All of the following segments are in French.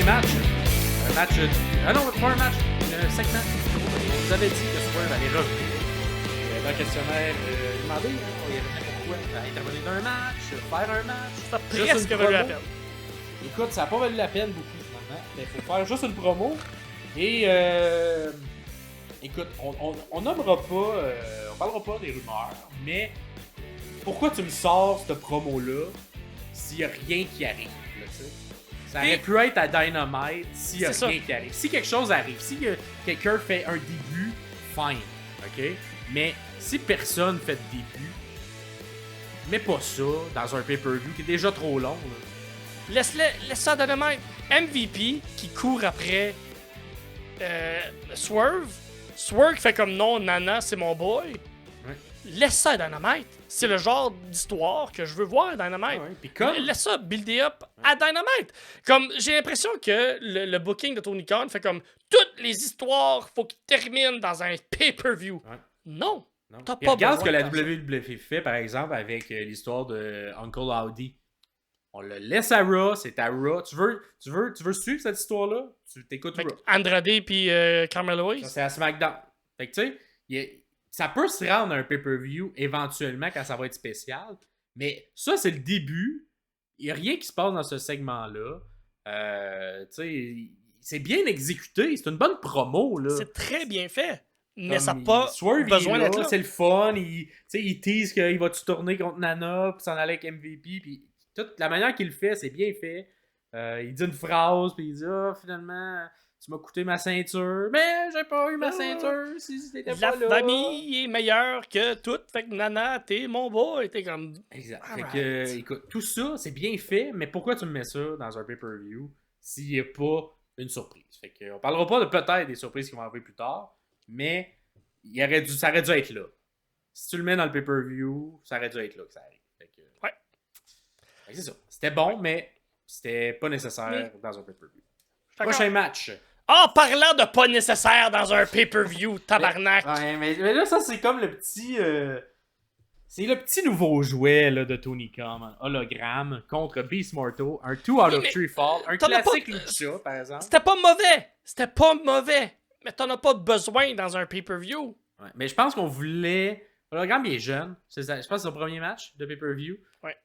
match. Un match. Ah non, pas un match. Un segment. On vous avait dit que Swerve allait revenir. Dans le questionnaire demandé, on lui avait dit pourquoi intervenir dans un match, faire un match. Ça a presque valu la peine. Écoute, ça n'a pas valu la peine beaucoup finalement. Mais il faut faire juste une promo. Et écoute, on nommera pas, on parlera pas des rumeurs, mais pourquoi tu me sors cette promo-là s'il n'y a rien qui arrive, là, tu sais? Ça aurait pu être à Dynamite s'il n'y a rien qui arrive. Si quelque chose arrive, si quelqu'un fait un début, fine, ok? Mais si personne fait de début, mets pas ça dans un pay-per-view qui est déjà trop long, là. Laisse ça à Dynamite. MVP qui court après Swerve. Swerve fait comme non, Nana, c'est mon boy. Ouais. Laisse ça à Dynamite. C'est le genre d'histoire que je veux voir à Dynamite. Ouais, puis comme... Laisse ça builder up à Dynamite. Comme j'ai l'impression que le booking de Tony Khan fait comme toutes les histoires, faut qu'ils terminent dans un pay-per-view. Ouais. Non. T'as Puis pas regarde ce que besoin la de faire WWE fait, par exemple, avec l'histoire de Uncle Howdy. On le laisse à Raw, c'est à Raw. Tu veux suivre cette histoire-là? Tu t'écoutes ça. Raw. Andrade puis Carmelo Ça, Hayes. c'est à SmackDown. Fait que tu sais, ça peut se rendre à un pay-per-view éventuellement quand ça va être spécial. Mais ça, c'est le début. Il n'y a rien qui se passe dans ce segment-là. Tu sais, c'est bien exécuté. C'est une bonne promo, là. C'est très bien fait. Mais Comme ça n'a pas Swerve, besoin d'être là. C'est le fun. Il tease qu'il va-tu tourner contre Nana, puis s'en aller avec MVP. Puis toute la manière qu'il le fait, c'est bien fait. Il dit une phrase, puis il dit finalement, tu m'as coûté ma ceinture. Mais j'ai pas eu ma ceinture si t'étais pas là. La famille est meilleure que tout. Fait que Nana, t'es mon boy. T'es comme. Exact. Alright. Fait que, écoute, tout ça, c'est bien fait, mais pourquoi tu me mets ça dans un pay-per-view s'il n'y a pas une surprise? Fait que, on parlera pas de peut-être des surprises qui vont arriver plus tard, mais ça aurait dû être là. Si tu le mets dans le pay-per-view, ça aurait dû être là que ça arrive. Fait que, Ouais. fait que c'est ça. C'était bon, mais c'était pas nécessaire dans un pay-per-view. Prochain match. Parlant de pas nécessaire dans un pay-per-view, tabarnak. Mais là, ça, c'est comme le petit... c'est le petit nouveau jouet là, de Tony Khan, un hologramme contre Beast Mortal, un 2 out of 3 fall, un classique Lucha, par exemple. C'était pas mauvais. Mais t'en as pas besoin dans un pay-per-view. Ouais, mais je pense qu'on voulait... L'hologramme, il est jeune. Je pense que c'est son premier match de pay-per-view. Ouais.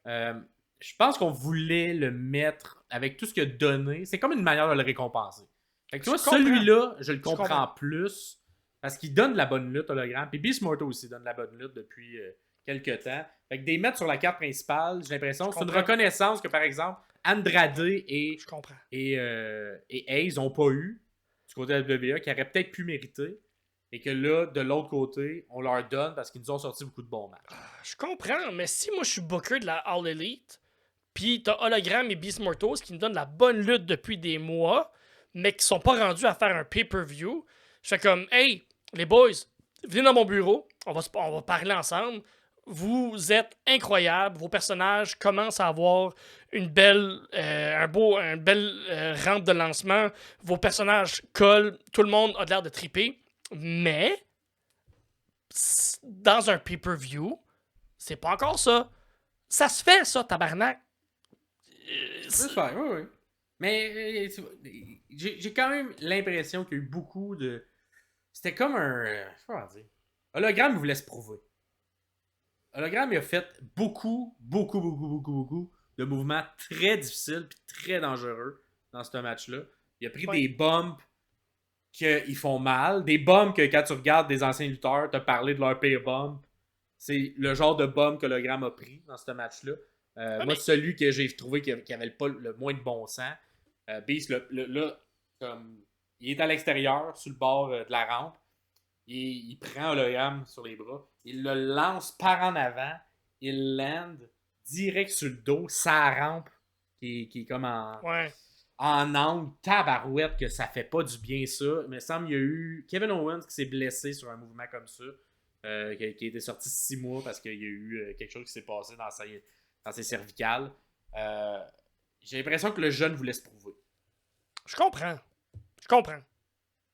Je pense qu'on voulait le mettre avec tout ce qu'il a donné. C'est comme une manière de le récompenser. Fait que tu vois, celui-là, je le comprends plus parce qu'il donne de la bonne lutte, hologramme. Puis Beast Mortal aussi donne de la bonne lutte depuis quelques temps. Fait que des mettre sur la carte principale, j'ai l'impression que c'est une reconnaissance que, par exemple, Andrade et Hayes n'ont pas eu du côté de la WWE, qui aurait peut-être pu mériter. Et que là, de l'autre côté, on leur donne parce qu'ils nous ont sorti beaucoup de bons matchs. Je comprends, mais si moi je suis booker de la All Elite, pis t'as Hologram et Beast Mortals qui me donnent la bonne lutte depuis des mois, mais qui sont pas rendus à faire un pay-per-view, je fais comme, hey, les boys, venez dans mon bureau, on va parler ensemble. Vous êtes incroyables, vos personnages commencent à avoir une belle rampe de lancement, vos personnages collent, tout le monde a l'air de triper, mais dans un pay-per-view, c'est pas encore ça. Ça se fait, ça, tabarnak. Ça se fait, oui. Mais j'ai quand même l'impression qu'il y a eu beaucoup de... C'était comme un... Comment dire? Hologramme voulait se prouver. Hologramme, il a fait beaucoup de mouvements très difficiles et très dangereux dans ce match-là. Il a pris des bumps qui font mal. Des bumps que quand tu regardes des anciens lutteurs te parler de leur pay bump, c'est le genre de bump que Hologramme a pris dans ce match-là. Moi, celui que j'ai trouvé qui avait pas le moins de bon sens. Beast, là, comme, il est à l'extérieur, sur le bord de la rampe. Il prend Hologramme sur les bras. Il le lance par en avant. Il land direct sur le dos, sa rampe qui est comme en angle. Tabarouette que ça fait pas du bien ça. Il me semble qu'il y a eu Kevin Owens qui s'est blessé sur un mouvement comme ça. Qui a été sorti 6 mois parce qu'il y a eu quelque chose qui s'est passé dans ses cervicales. J'ai l'impression que le jeune voulait se prouver. Je comprends.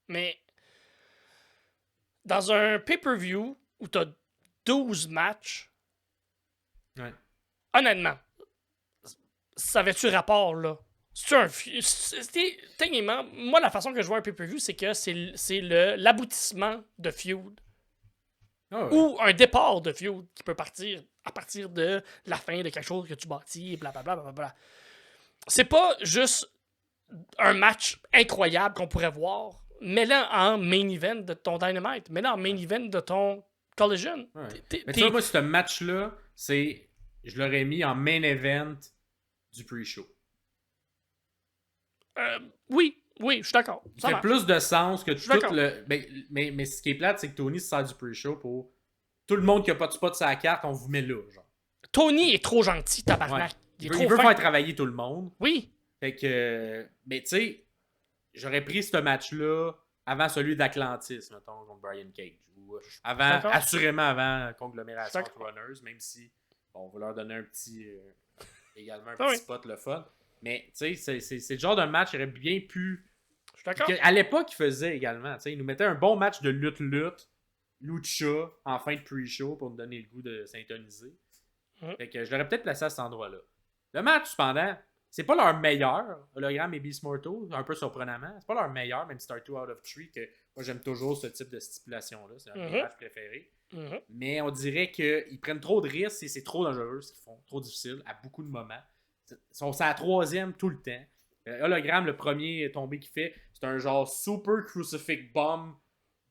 Mais dans un pay-per-view où t'as 12 matchs, honnêtement, ça avait-tu rapport, là? Techniquement, moi, la façon que je vois un pay-per-view, c'est que c'est l'aboutissement de feud. Ah ouais. Ou un départ de feud qui peut partir à partir de la fin de quelque chose que tu bâtis, blablabla. Bla, bla, bla. C'est pas juste un match incroyable qu'on pourrait voir. Mets-le en main event de ton Dynamite. Mets-le en main event de ton Collision. Ouais. Mais tu vois, moi, ce match-là, je l'aurais mis en main event du pre-show. Oui, je suis d'accord. Il fait plus de sens que tout le. Mais ce qui est plate, c'est que Tony se sert du pre-show pour tout le monde qui a pas de spot sur la carte, on vous met là. Genre. Tony est trop gentil, tabarnak. Ouais. Il veut faire travailler tout le monde. Oui. Fait que. Mais tu sais, j'aurais pris ce match-là avant celui d'Atlantis, mettons, contre Brian Cage. Ou assurément avant Conglomération Runners, même si on va leur donner un petit. Également un petit spot le fun. Mais tu sais, c'est le genre de match qui aurait bien pu. Je suis d'accord. À l'époque, il faisait également. Il nous mettait un bon match de lutte, lucha, en fin de pre-show pour nous donner le goût de s'intoniser. Fait que je l'aurais peut-être placé à cet endroit-là. Le match, cependant, c'est pas leur meilleur. Hologram et Beast Mortal, un peu surprenamment. C'est pas leur meilleur, même si c'est un 2 out of 3, que moi j'aime toujours ce type de stipulation-là. C'est un de mes matchs préférés. Mais on dirait qu'ils prennent trop de risques et c'est trop dangereux ce qu'ils font. Trop difficile à beaucoup de moments. Ils sont à la troisième tout le temps. Hologram, le premier tombé qu'il fait, c'est un genre super crucifix bomb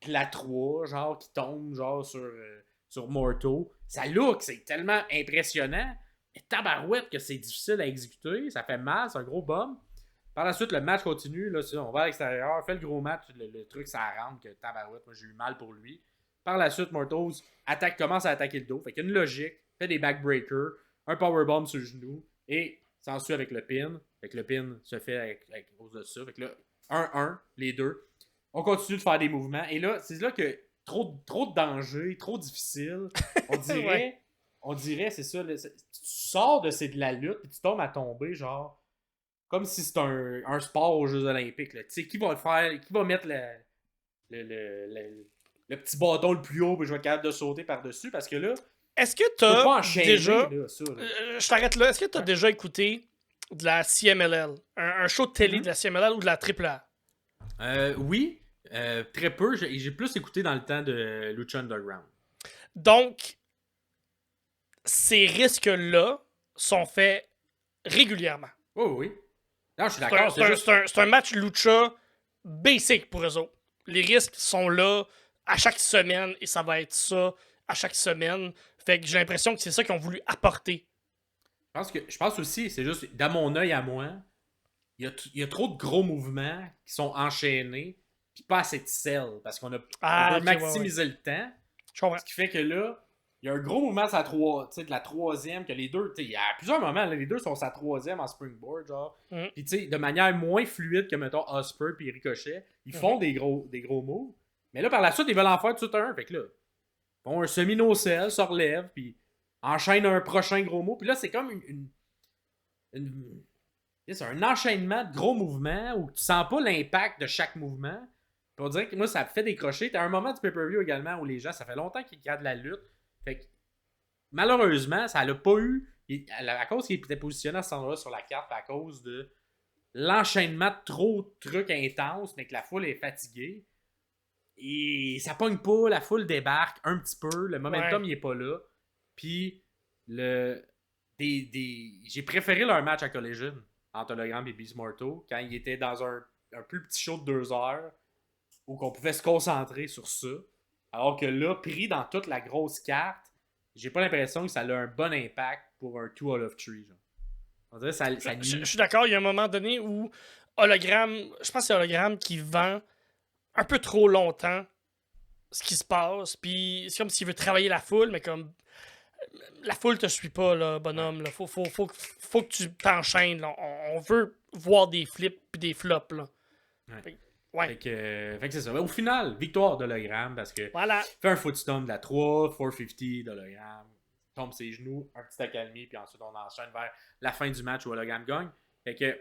de la 3, genre qui tombe genre sur Morto. Ça look, c'est tellement impressionnant. Mais tabarouette que c'est difficile à exécuter. Ça fait mal, c'est un gros bomb. Par la suite, le match continue. Là, on va à l'extérieur, fait le gros match. Le truc, ça rentre que tabarouette. Moi, j'ai eu mal pour lui. Par la suite, Mortos commence à attaquer le dos. Fait qu'il y a une logique. Fait des backbreakers. Un powerbomb sur le genou. Et s'ensuit avec le pin. Fait que le pin se fait avec cause de ça. Fait que là, 1-1, les deux. On continue de faire des mouvements. Et là, c'est là que trop de danger, trop difficile. On dirait, c'est ça. Tu sors de la lutte et tu tombes à tomber, genre, comme si c'était un sport aux Jeux Olympiques. Tu sais, qui va le faire, qui va mettre le petit bâton le plus haut et je vais être capable de sauter par-dessus parce que là, est-ce que t'as déjà. Là, ça, là. Je t'arrête là. Est-ce que t'as déjà écouté de la CMLL, un show de télé de la CMLL ou de la AAA? Oui, très peu. J'ai plus écouté dans le temps de Lucha Underground. Donc, ces risques-là sont faits régulièrement. Oui. Non, je suis d'accord. C'est un match Lucha basic pour eux autres. Les risques sont là à chaque semaine et ça va être ça à chaque semaine. Fait que j'ai l'impression que c'est ça qu'ils ont voulu apporter. Je pense aussi, c'est juste, dans mon œil à moi, il y a trop de gros mouvements qui sont enchaînés puis pas assez de sel parce qu'on veut maximiser le temps. Je comprends. Ce qui fait que là, il y a un gros mouvement de la troisième, que les deux, il y a plusieurs moments, là, les deux sont sa troisième en springboard, genre. Puis tu sais, de manière moins fluide que, mettons, Osprey puis Ricochet, ils font des gros moves. Mais là, par la suite, ils veulent en faire tout un. Fait que là, ils font un semi-no-cell, se relèvent, puis enchaînent un prochain gros move. Puis là, c'est comme c'est un enchaînement de gros mouvements où tu sens pas l'impact de chaque mouvement. Puis on dirait que moi, ça me fait décrocher. T'as un moment du pay-per-view également où les gens, ça fait longtemps qu'ils regardent la lutte. Fait que, malheureusement, ça l'a pas eu. À cause qu'il était positionné à cet endroit sur la carte, à cause de l'enchaînement de trop de trucs intenses, mais que la foule est fatiguée. Et ça pogne pas, la foule débarque un petit peu, le momentum il est pas là. Puis j'ai préféré leur match à Collision entre Hologram et Beast Mortal quand ils étaient dans un plus petit show de 2 heures où qu'on pouvait se concentrer sur ça. Alors que là, pris dans toute la grosse carte, j'ai pas l'impression que ça a un bon impact pour un 2 out of 3. Genre. On dirait ça je suis d'accord, il y a un moment donné où Hologram, je pense que c'est Hologram qui vend un peu trop longtemps ce qui se passe, puis c'est comme s'il veut travailler la foule, mais comme la foule te suit pas, là, bonhomme. Là. Faut que tu t'enchaînes. Là. On veut voir des flips et des flops. Là. Fait que c'est ça. Mais au final, victoire d'Hologram parce que voilà. Fait un footstomp de la 3, 450 d'Hologram, tombe ses genoux, un petit accalmie, puis ensuite on enchaîne vers la fin du match où Hologram gagne. Fait que,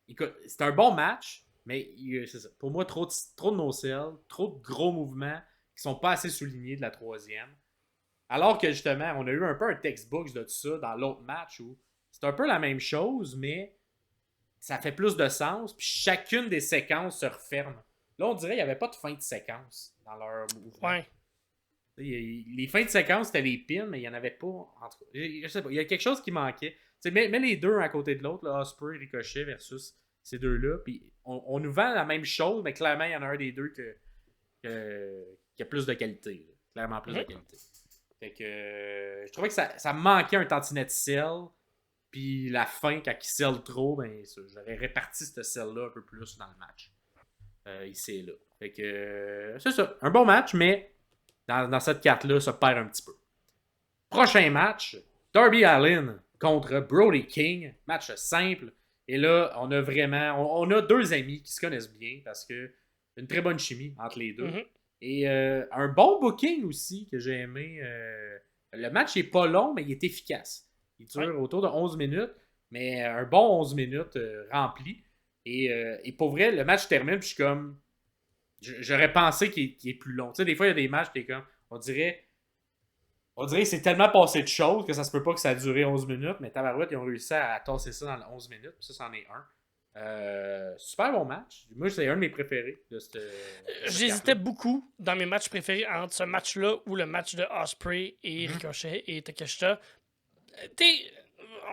écoute, c'est un bon match, mais c'est ça. Pour moi, trop de no-sell, trop de gros mouvements qui sont pas assez soulignés de la troisième. Alors que justement, on a eu un peu un textbook de tout ça dans l'autre match où c'est un peu la même chose, mais ça fait plus de sens, puis chacune des séquences se referme. Là, on dirait qu'il n'y avait pas de fin de séquence dans leur mouvement. Ouais. Les fins de séquence, c'était les pins, mais il n'y en avait pas. Je sais pas, il y a quelque chose qui manquait. Mets les deux un à côté de l'autre, Ospreay et Ricochet versus ces deux-là, puis on nous vend la même chose, mais clairement, il y en a un des deux qui a plus de qualité. Là. Clairement plus de qualité. Fait que je trouvais que ça me manquait un tantinet sell. Puis la fin, quand il sell trop, ben j'aurais réparti ce sell-là un peu plus dans le match. Ici et là. Fait que c'est ça. Un bon match, mais dans cette carte-là, ça perd un petit peu. Prochain match, Darby Allin contre Brody King. Match simple. Et là, on a vraiment... On a deux amis qui se connaissent bien parce que une très bonne chimie entre les deux. Et un bon booking aussi que j'ai aimé. Le match n'est pas long, mais il est efficace. Il dure autour de 11 minutes, mais un bon 11 minutes rempli. Et pour vrai, le match termine, puis je suis comme... J'aurais pensé qu'il est plus long. Tu sais, des fois, il y a des matchs, t'es comme... On dirait que c'est tellement passé de choses que ça se peut pas que ça a duré 11 minutes, mais tabarouette, ils ont réussi à tasser ça dans les 11 minutes, puis ça, c'en est un. Super bon match. Moi, c'est un de mes préférés. J'hésitais beaucoup dans mes matchs préférés entre ce match-là ou le match de Ospreay et Ricochet et Takeshita.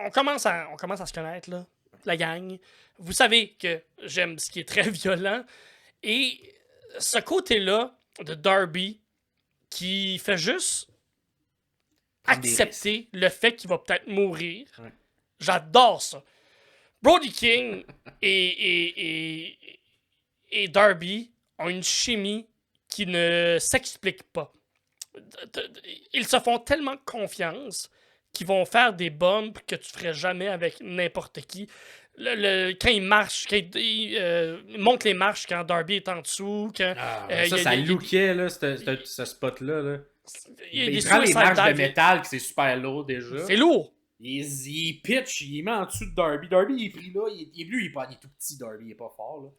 On commence à se connaître, là, la gang. Vous savez que j'aime ce qui est très violent. Et ce côté-là de Darby qui fait juste accepter le fait qu'il va peut-être mourir. Ouais. J'adore ça. Brody King et Darby ont une chimie qui ne s'explique pas. Ils se font tellement confiance qu'ils vont faire des bombes que tu ferais jamais avec n'importe qui. Quand il marche, quand il monte les marches quand Darby est en dessous. Quand, ça lookait, là, ce spot-là. Là. Il prend les marches de métal, qui c'est super lourd déjà. C'est lourd. Il pitch, il met en dessous de Darby. Darby, il est pris là. Il est tout petit, Darby, il est pas fort. Là.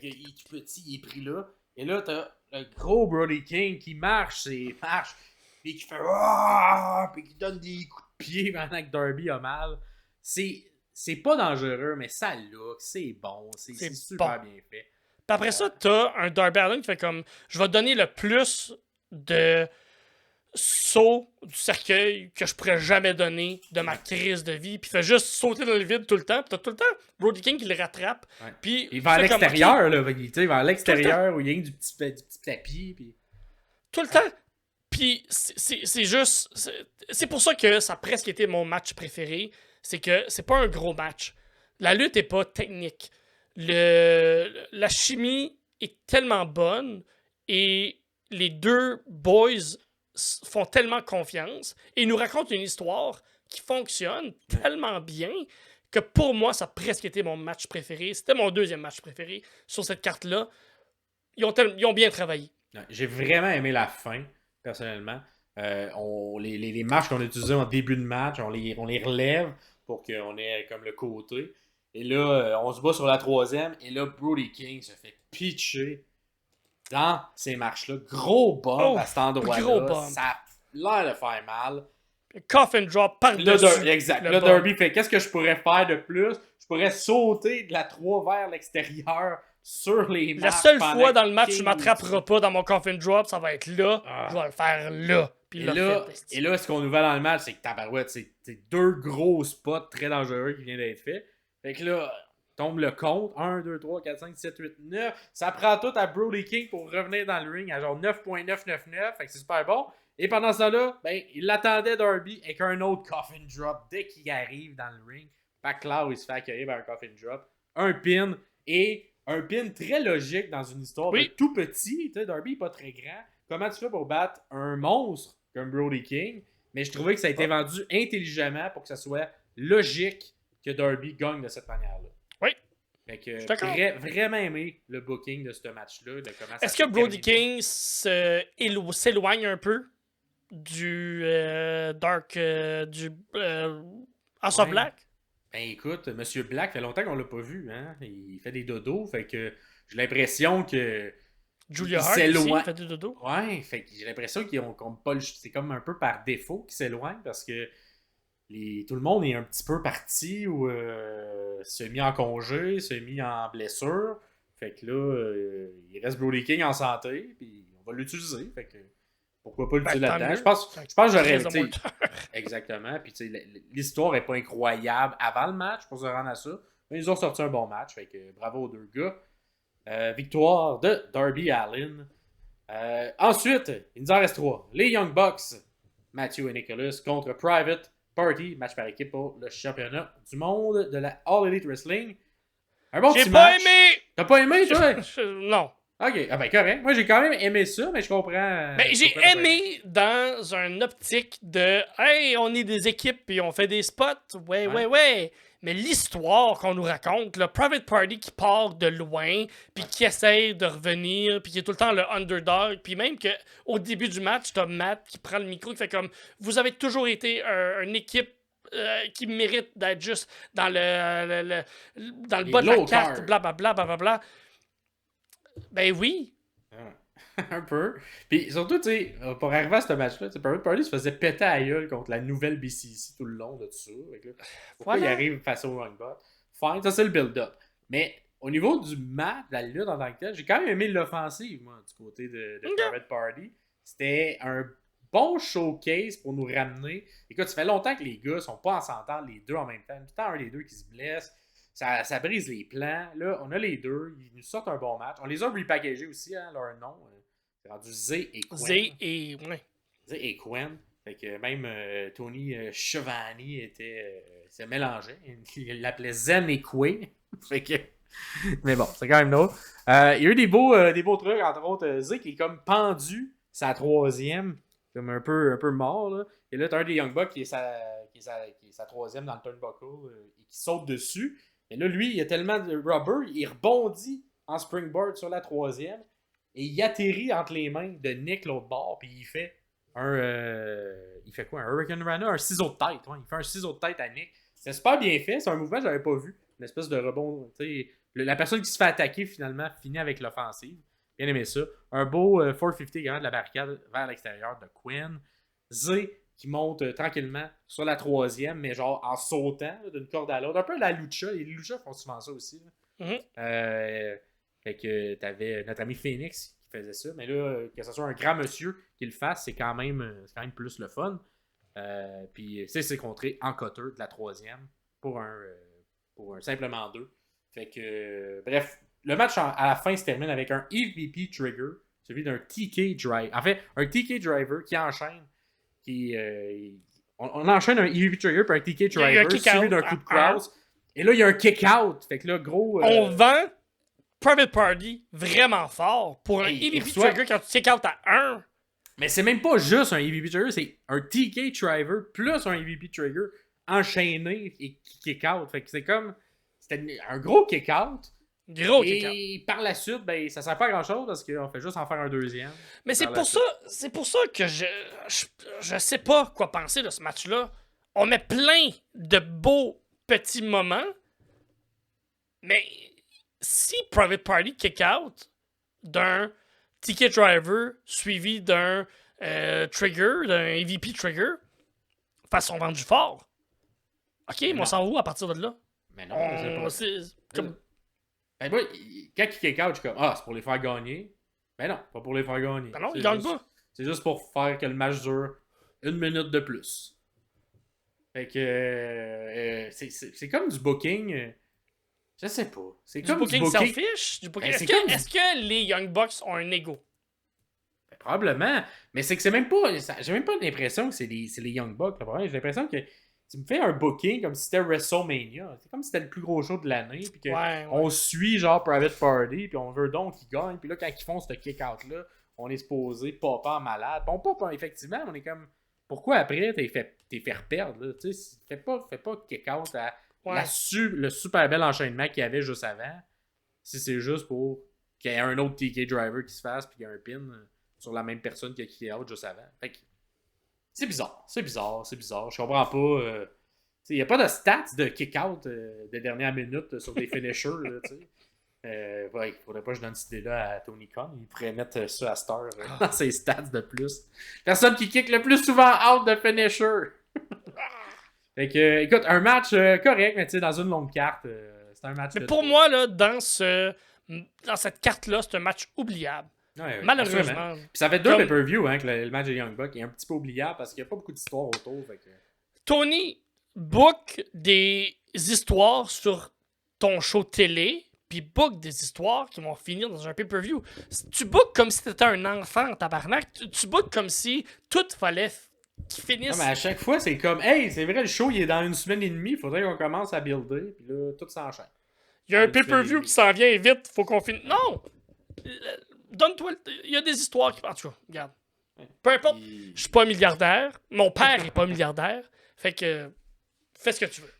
Il est tout petit, il est pris là. Et là, t'as le gros Brody King qui marche, puis qui fait puis qui donne des coups de pied pendant que Darby a mal. C'est pas dangereux, mais ça look, c'est bon, c'est super bien fait. Puis après ça, t'as un Darby Allin qui fait comme, je vais donner le plus de saut du cercueil que je pourrais jamais donner de ma crise de vie, puis il fait juste sauter dans le vide tout le temps, puis t'as tout le temps Brody King qui le rattrape. Ouais. Puis il va à l'extérieur, là, il va à l'extérieur où il y a du petit tapis. Puis... Tout le temps. Puis c'est juste... C'est pour ça que ça a presque été mon match préféré. C'est que c'est pas un gros match. La lutte est pas technique. La chimie est tellement bonne et les deux boys font tellement confiance et nous racontent une histoire qui fonctionne tellement bien que pour moi, ça a presque été mon match préféré. C'était mon deuxième match préféré sur cette carte-là. Ils ont bien travaillé. J'ai vraiment aimé la fin, personnellement. Les matchs qu'on a utilisés en début de match, on les relève pour qu'on ait comme le côté. Et là, on se bat sur la troisième. Et là, Brody King se fait pitcher dans ces marches-là. Gros bump à cet endroit-là. Ça a l'air de faire mal. Coffin drop par-dessus. Exact. Là, Darby fait, qu'est-ce que je pourrais faire de plus? Je pourrais sauter de la 3 vers l'extérieur sur les marches. La seule fois dans le match, je ne m'attraperai pas dans mon coffin drop. Ça va être là. Je vais le faire là. Puis et là, ce qu'on nous voit dans le match, c'est que tabarouette, c'est deux gros spots très dangereux qui viennent d'être faits. Fait que là, tombe le compte. 1, 2, 3, 4, 5, 7, 8, 9. Ça prend tout à Brody King pour revenir dans le ring à genre 9.999. Fait que c'est super bon. Et pendant ça là, ben, il l'attendait Darby avec un autre coffin drop dès qu'il arrive dans le ring. Fait que là, il se fait accueillir par un coffin drop. Un pin et un pin très logique dans une histoire de tout petit. Tu sais, Darby n'est pas très grand. Comment tu fais pour battre un monstre comme Brody King? Mais je trouvais que ça a été vendu intelligemment pour que ça soit logique que Darby gagne de cette manière-là. Oui. Fait que vraiment aimé le booking de ce match-là. Est-ce que Brody King s'éloigne un peu du Dark du House of Black? Ben écoute, Monsieur Black, fait longtemps qu'on l'a pas vu, hein. Il fait des dodos, fait que j'ai l'impression que Julia Hart aussi fait des dodos. Ouais, fait que j'ai l'impression qu'ils ont pas c'est comme un peu par défaut qu'ils s'éloignent parce que tout le monde est un petit peu parti ou s'est mis en congé, s'est mis en blessure. Fait que là, il reste Brody King en santé, puis on va l'utiliser. Fait que pourquoi pas l'utiliser là-dedans? Je pense que j'aurais. Exactement. Puis tu sais, l'histoire est pas incroyable avant le match pour se rendre à ça. Mais ils ont sorti un bon match. Fait que bravo aux deux gars. Victoire de Darby Allin. Ensuite, il nous en reste 3. Les Young Bucks, Matthew et Nicholas contre Private Party, match par équipe pour le championnat du monde de la All Elite Wrestling. Un bon petit match. J'ai pas aimé! T'as pas aimé, toi? Non. Ok, ah ben correct. Moi, j'ai quand même aimé ça, mais je comprends. Mais j'ai aimé dans un optique de hey, on est des équipes puis on fait des spots. Ouais. Mais l'histoire qu'on nous raconte, le Private Party qui part de loin, puis qui essaie de revenir, puis qui est tout le temps le underdog, puis même qu'au début du match, t'as Matt qui prend le micro, qui fait comme vous avez toujours été une équipe qui mérite d'être juste dans le bas de la carte, blablabla. Ben oui. Un peu. Puis surtout, tu sais, pour arriver à ce match-là, Private Party se faisait péter à la gueule contre la nouvelle BCC tout le long de tout ça. Pourquoi il arrive face au Young Bucks? Fine, ça c'est le build-up. Mais au niveau du match, de la lutte en tant que tel, j'ai quand même aimé l'offensive, moi, du côté de Private Party. C'était un bon showcase pour nous ramener. Écoute, ça fait longtemps que les gars sont pas en s'entendre les deux en même temps. Tout le temps, un des deux qui se blesse. Ça brise les plans. Là, on a les deux. Ils nous sortent un bon match. On les a repackagés aussi, hein, leur nom. C'est rendu Z et Quen. Z et Quen. Fait que même Tony Schiavone s'est mélangé. Il l'appelait Zen et Quen. Fait que... Mais bon, c'est quand même drôle. Il y a eu des beaux trucs, entre autres. Z qui est comme pendu, sa troisième, comme un peu mort. Là. Et là, t'as un des Young Bucks qui est sa troisième dans le turnbuckle et qui saute dessus. Mais là, lui, il a tellement de rubber, il rebondit en springboard sur la troisième et il atterrit entre les mains de Nick l'autre bord, puis il fait il fait quoi? Un Hurricane Rana? Un ciseau de tête. Ouais, il fait un ciseau de tête à Nick. C'est super bien fait, c'est un mouvement que j'avais pas vu. Une espèce de rebond. La personne qui se fait attaquer, finalement, finit avec l'offensive. Bien aimé ça. Un beau 450 également de la barricade vers l'extérieur de Quen. Z qui monte tranquillement sur la troisième, mais genre en sautant d'une corde à l'autre. Un peu la lucha. Les luchas font souvent ça aussi. Fait que t'avais notre ami Phoenix qui faisait ça. Mais là, que ce soit un grand monsieur qui le fasse, c'est quand même plus le fun. Puis c'est contré en cutter de la troisième pour un simplement 2. Fait que bref, le match à la fin se termine avec un EVP trigger, celui d'un TK driver. En fait, un TK driver qui enchaîne. On enchaîne un EVP trigger par un TK driver suivi d'un coup de cross. Et là, il y a un kick-out. Fait que là, gros... On vend Private Party vraiment fort pour un EVP trigger quand tu kick-out à 1. Mais c'est même pas juste un EVP trigger, c'est un TK driver plus un EVP trigger enchaîné et qui kick-out. Fait que c'est comme... C'était un gros kick-out. Et par la suite, ben, ça sert pas à grand-chose parce qu'on fait juste en faire un deuxième. Mais c'est pour ça que je sais pas quoi penser de ce match-là. On met plein de beaux petits moments, mais si Private Party kick out d'un ticket driver suivi d'un trigger, d'un EVP trigger, façon vendu fort, ok, mais on s'en va à partir de là. Mais non, c'est comme... Ben moi, quand il kick out, je suis comme c'est pour les faire gagner. Ben non, pas pour les faire gagner. Ben non, ils gagnent pas. C'est juste pour faire que le match dure 1 minute de plus. Fait que c'est comme du booking. Je sais pas. C'est comme du booking selfish. Du booking... Est-ce que les Young Bucks ont un ego? Ben, probablement. Mais c'est que c'est même pas. J'ai même pas l'impression que c'est les Young Bucks. J'ai l'impression que tu me fais un booking comme si c'était WrestleMania. C'est comme si c'était le plus gros show de l'année. Puis qu'on suit genre Private Party. Puis on veut donc qu'ils gagnent. Puis là, quand ils font ce kick-out-là, on est supposé pop en malade. Puis on pop effectivement. On est comme. Pourquoi après t'es fait perdre? Là? Fais pas kick-out à le super bel enchaînement qu'il y avait juste avant. Si c'est juste pour qu'il y ait un autre TK driver qui se fasse. Puis qu'il y a un pin sur la même personne qui a kick-out juste avant. Fait que. C'est bizarre. Je comprends pas. Il n'y a pas de stats de kick-out de dernière minute sur des finishers. Il faudrait pas que je donne cette idée-là à Tony Khan. Il pourrait mettre ça à Star dans ses stats de plus. Personne qui kick le plus souvent out de finisher. Fait que, écoute, un match correct, mais tu sais, dans une longue carte, c'est un match. Mais pour moi, là, dans cette carte-là, c'est un match oubliable. Ouais, Malheureusement. Puis ça fait deux Comme- pay-per-view, hein, que le match de Young Buck est un petit peu oubliable parce qu'il n'y a pas beaucoup d'histoires autour. Fait que... Tony book des histoires sur ton show télé, puis book des histoires qui vont finir dans un pay-per-view. Tu book comme si t'étais un enfant, tabarnak. Tu book comme si tout fallait qu'il finisse. Non, mais à chaque fois, c'est comme, hey, c'est vrai, le show, il est dans une semaine et demie, il faudrait qu'on commence à builder, puis là, tout s'enchaîne. Il y a un pay-per-view qui s'en vient vite, faut qu'on finisse. Non! Donne-toi il y a des histoires qui. En tout cas, regarde. Peu importe, je suis pas milliardaire. Mon père est pas milliardaire. Fait que. Fais ce que tu veux.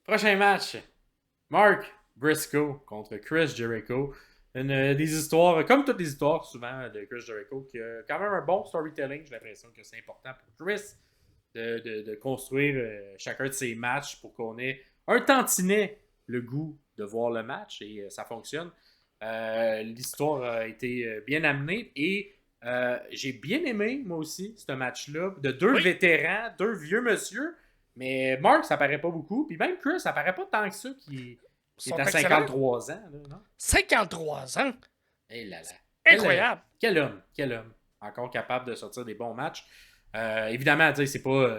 Prochain match. Mark Briscoe contre Chris Jericho. Des histoires, comme toutes les histoires, souvent, de Chris Jericho, qui a quand même un bon storytelling. J'ai l'impression que c'est important pour Chris de construire chacun de ses matchs pour qu'on ait un tantinet le goût de voir le match et ça fonctionne. L'histoire a été bien amenée et j'ai bien aimé, moi aussi, ce match-là, de deux vétérans, deux vieux monsieur, mais Mark, ça paraît pas beaucoup, puis même Chris, ça paraît pas tant que ça qui est à 53 ans. Là, non? 53 ans? Hey là là. Incroyable! Quel homme. Encore capable de sortir des bons matchs. Évidemment, tu sais, c'est pas...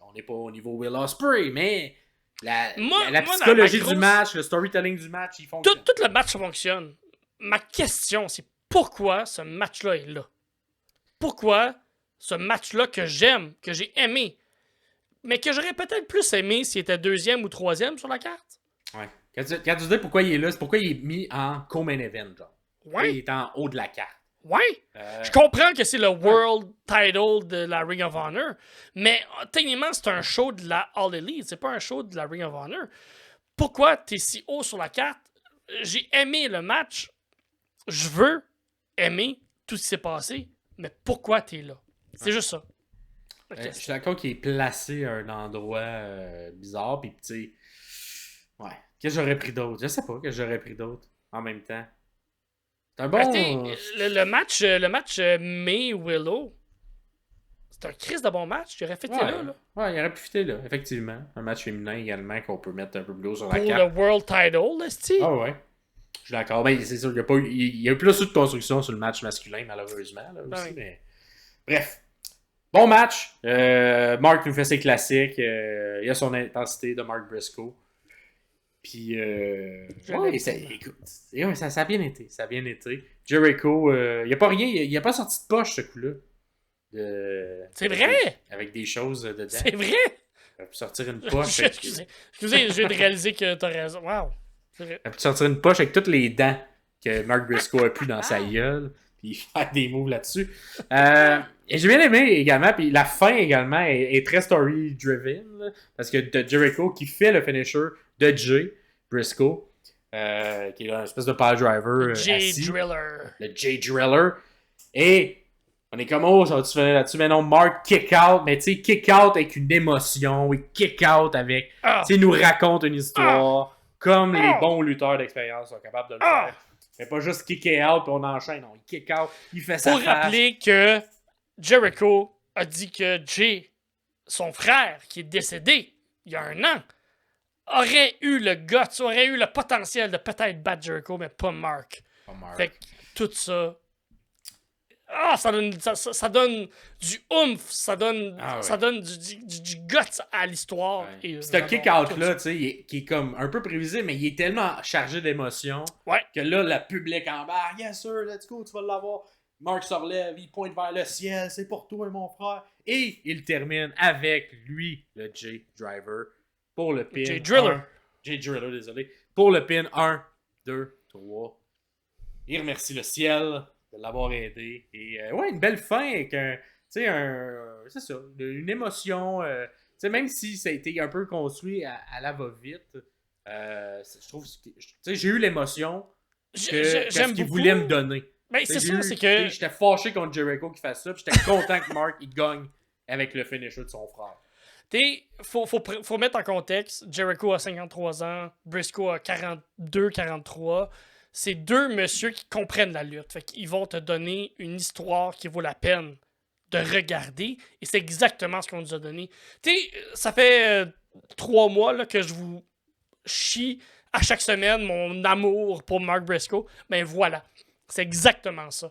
on n'est pas au niveau Will Ospreay, mais la psychologie du match, le storytelling du match, il fonctionne. Tout le match fonctionne. Ma question, c'est pourquoi ce match-là est là? Pourquoi ce match-là que j'aime, que j'ai aimé, mais que j'aurais peut-être plus aimé s'il était deuxième ou troisième sur la carte? Ouais. Quand tu dis pourquoi il est là, c'est pourquoi il est mis en co-main event, genre. Ouais. Il est en haut de la carte. Ouais. Je comprends que c'est le World Title de la Ring of Honor, mais techniquement, c'est un show de la All Elite, c'est pas un show de la Ring of Honor. Pourquoi t'es si haut sur la carte? J'ai aimé le match. Je veux aimer tout ce qui s'est passé, mais pourquoi t'es là? C'est juste ça. Je suis d'accord qu'il est placé à un endroit bizarre, puis tu sais... Ouais. Qu'est-ce que j'aurais pris d'autre? Je sais pas que j'aurais pris d'autre en même temps. C'est un bon... Le match May Willow, c'est un crise de bon match. Il aurait fait là. Ouais, il aurait pu fitter là, effectivement. Un match féminin également qu'on peut mettre un peu plus haut sur la carte. carte. Pour le World Title, là, Ah ouais. Je suis d'accord. Ben, c'est sûr, il y a eu plus de construction sur le match masculin, malheureusement, là, aussi. Mais... Bref. Bon match. Mark nous fait ses classiques. Il y a son intensité de Mark Briscoe. Puis, écoute, ça a bien été. Ça a bien été. Jericho, il n'y a pas rien, il n'y a pas sorti de poche ce coup-là. C'est vrai! Avec des choses dedans. C'est vrai! Il a pu sortir une poche. Excusez, je viens de réaliser que t'as raison. Wow! C'est vrai. Il a pu sortir une poche avec toutes les dents que Mark Briscoe a pu dans sa gueule. Puis faire des moves là-dessus. Et j'ai bien aimé également. Puis la fin également est très story-driven. Parce que de Jericho qui fait le finisher de Jay Briscoe, qui est une espèce de power driver. Jay Driller. Le Jay Driller. Et on est comme, oh, ça va-tu finir là-dessus? Mais non, Mark kick out. Mais tu sais, kick out avec une émotion. Il kick out avec. Tu sais, il nous raconte une histoire. Comme les bons lutteurs d'expérience sont capables de le faire. Mais pas juste kicker out puis on enchaîne. Non, il kick out, il fait sa face. Pour rappeler que Jericho a dit que Jay, son frère, qui est décédé il y a 1 an, aurait eu le guts, aurait eu le potentiel de peut-être battre Jericho, mais pas Mark. Fait que tout ça... ça donne du oomph, ça donne du guts à l'histoire. Ouais. Ce kick-out-là, tu sais, qui est comme un peu prévisible, mais il est tellement chargé d'émotions que là, le public embarque. Yes, sir, let's go, tu vas l'avoir. Mark se relève, il pointe vers le ciel, c'est pour toi, mon frère. Et il termine avec lui, le Jay Driver, pour le pin. Jay Driller. Jay Driller, désolé. Pour le pin 1, 2, 3. Il remercie le ciel de l'avoir aidé. Et une belle fin avec c'est ça, une émotion. Même si ça a été un peu construit à la va-vite, je trouve que j'ai eu l'émotion que ce qu'il voulait me donner. Ben, c'est ça, c'est que... J'étais fâché contre Jericho qui fasse ça, puis j'étais content que Mark il gagne avec le finisher de son frère. Faut mettre en contexte, Jericho a 53 ans, Briscoe a 42, 43. C'est deux messieurs qui comprennent la lutte. Fait qu'ils vont te donner une histoire qui vaut la peine de regarder. Et c'est exactement ce qu'on nous a donné. Ça fait 3 mois là, que je vous chie à chaque semaine mon amour pour Mark Briscoe, ben voilà. C'est exactement ça.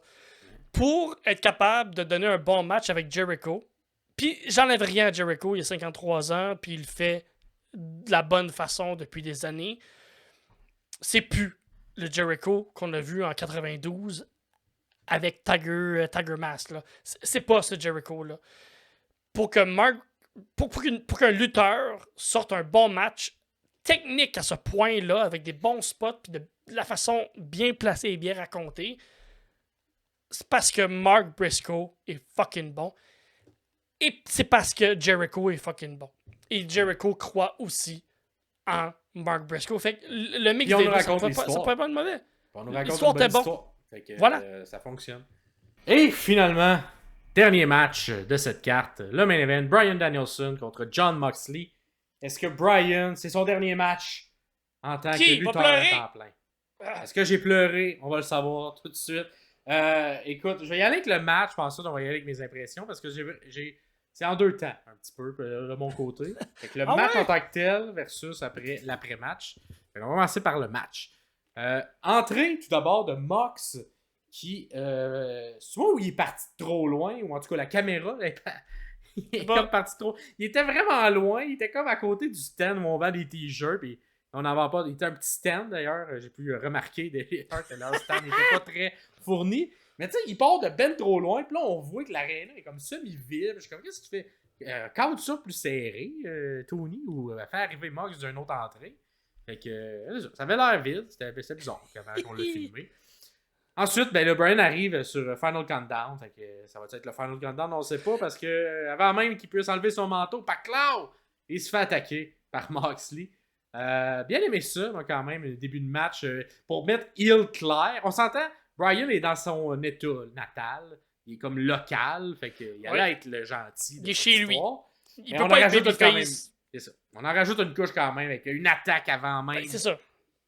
Pour être capable de donner un bon match avec Jericho, puis j'enlève rien à Jericho, il a 53 ans, puis il le fait de la bonne façon depuis des années. C'est plus le Jericho qu'on a vu en 92 avec Tiger Mask. Là. C'est pas ce Jericho-là. Pour qu'un lutteur sorte un bon match technique à ce point-là, avec des bons spots, puis de la façon bien placée et bien racontée, c'est parce que Mark Briscoe est fucking bon. Et c'est parce que Jericho est fucking bon. Et Jericho croit aussi en Mark Briscoe. Fait que le mix des deux, ça pourrait pas être mauvais. On nous raconte l'histoire une bonne était bon. histoire. Fait que, voilà. Ça fonctionne. Et finalement, dernier match de cette carte, le main event, Bryan Danielson contre Jon Moxley. Est-ce que Bryan, c'est son dernier match en tant que lutteur à temps plein? Est-ce que j'ai pleuré? On va le savoir tout de suite. Écoute, je vais y aller avec le match. Je pense qu'on va y aller avec mes impressions parce que c'est en 2 temps, un petit peu, de mon côté. Fait que le match en tant que tel versus l'après-match. On va commencer par le match. Entrée, tout d'abord, de Mox qui, soit où il est parti trop loin, ou en tout cas la caméra, il est comme parti trop... Il était vraiment loin, il était comme à côté du stand où on vend des t-shirts, puis on n'en vend pas. Il était un petit stand d'ailleurs, j'ai pu remarquer d'ailleurs que leur stand n'était pas très fourni. Mais tu sais, il part de ben trop loin, puis là on voit que l'aréna est comme semi-vide. Je suis comme, qu'est-ce que tu fais? Cadre ça plus serré, Tony, ou faire arriver Mox d'une autre entrée. Fait que ça avait l'air vide, c'était bizarre avant qu'on l'a filmé. Ensuite, ben, le Bryan arrive sur Final Countdown. Fait que ça va être le Final Countdown, on ne sait pas, parce que avant même qu'il puisse enlever son manteau, Paclao, il se fait attaquer par Moxley. Bien aimé ça, moi, quand même, le début de match. Pour mettre heel clair, on s'entend, Bryan est dans son état natal. Il est comme local, fait qu'il allait être le gentil. Il est chez lui. Il peut pas être babyface. C'est ça. On en rajoute une couche quand même, avec une attaque avant même. C'est ça.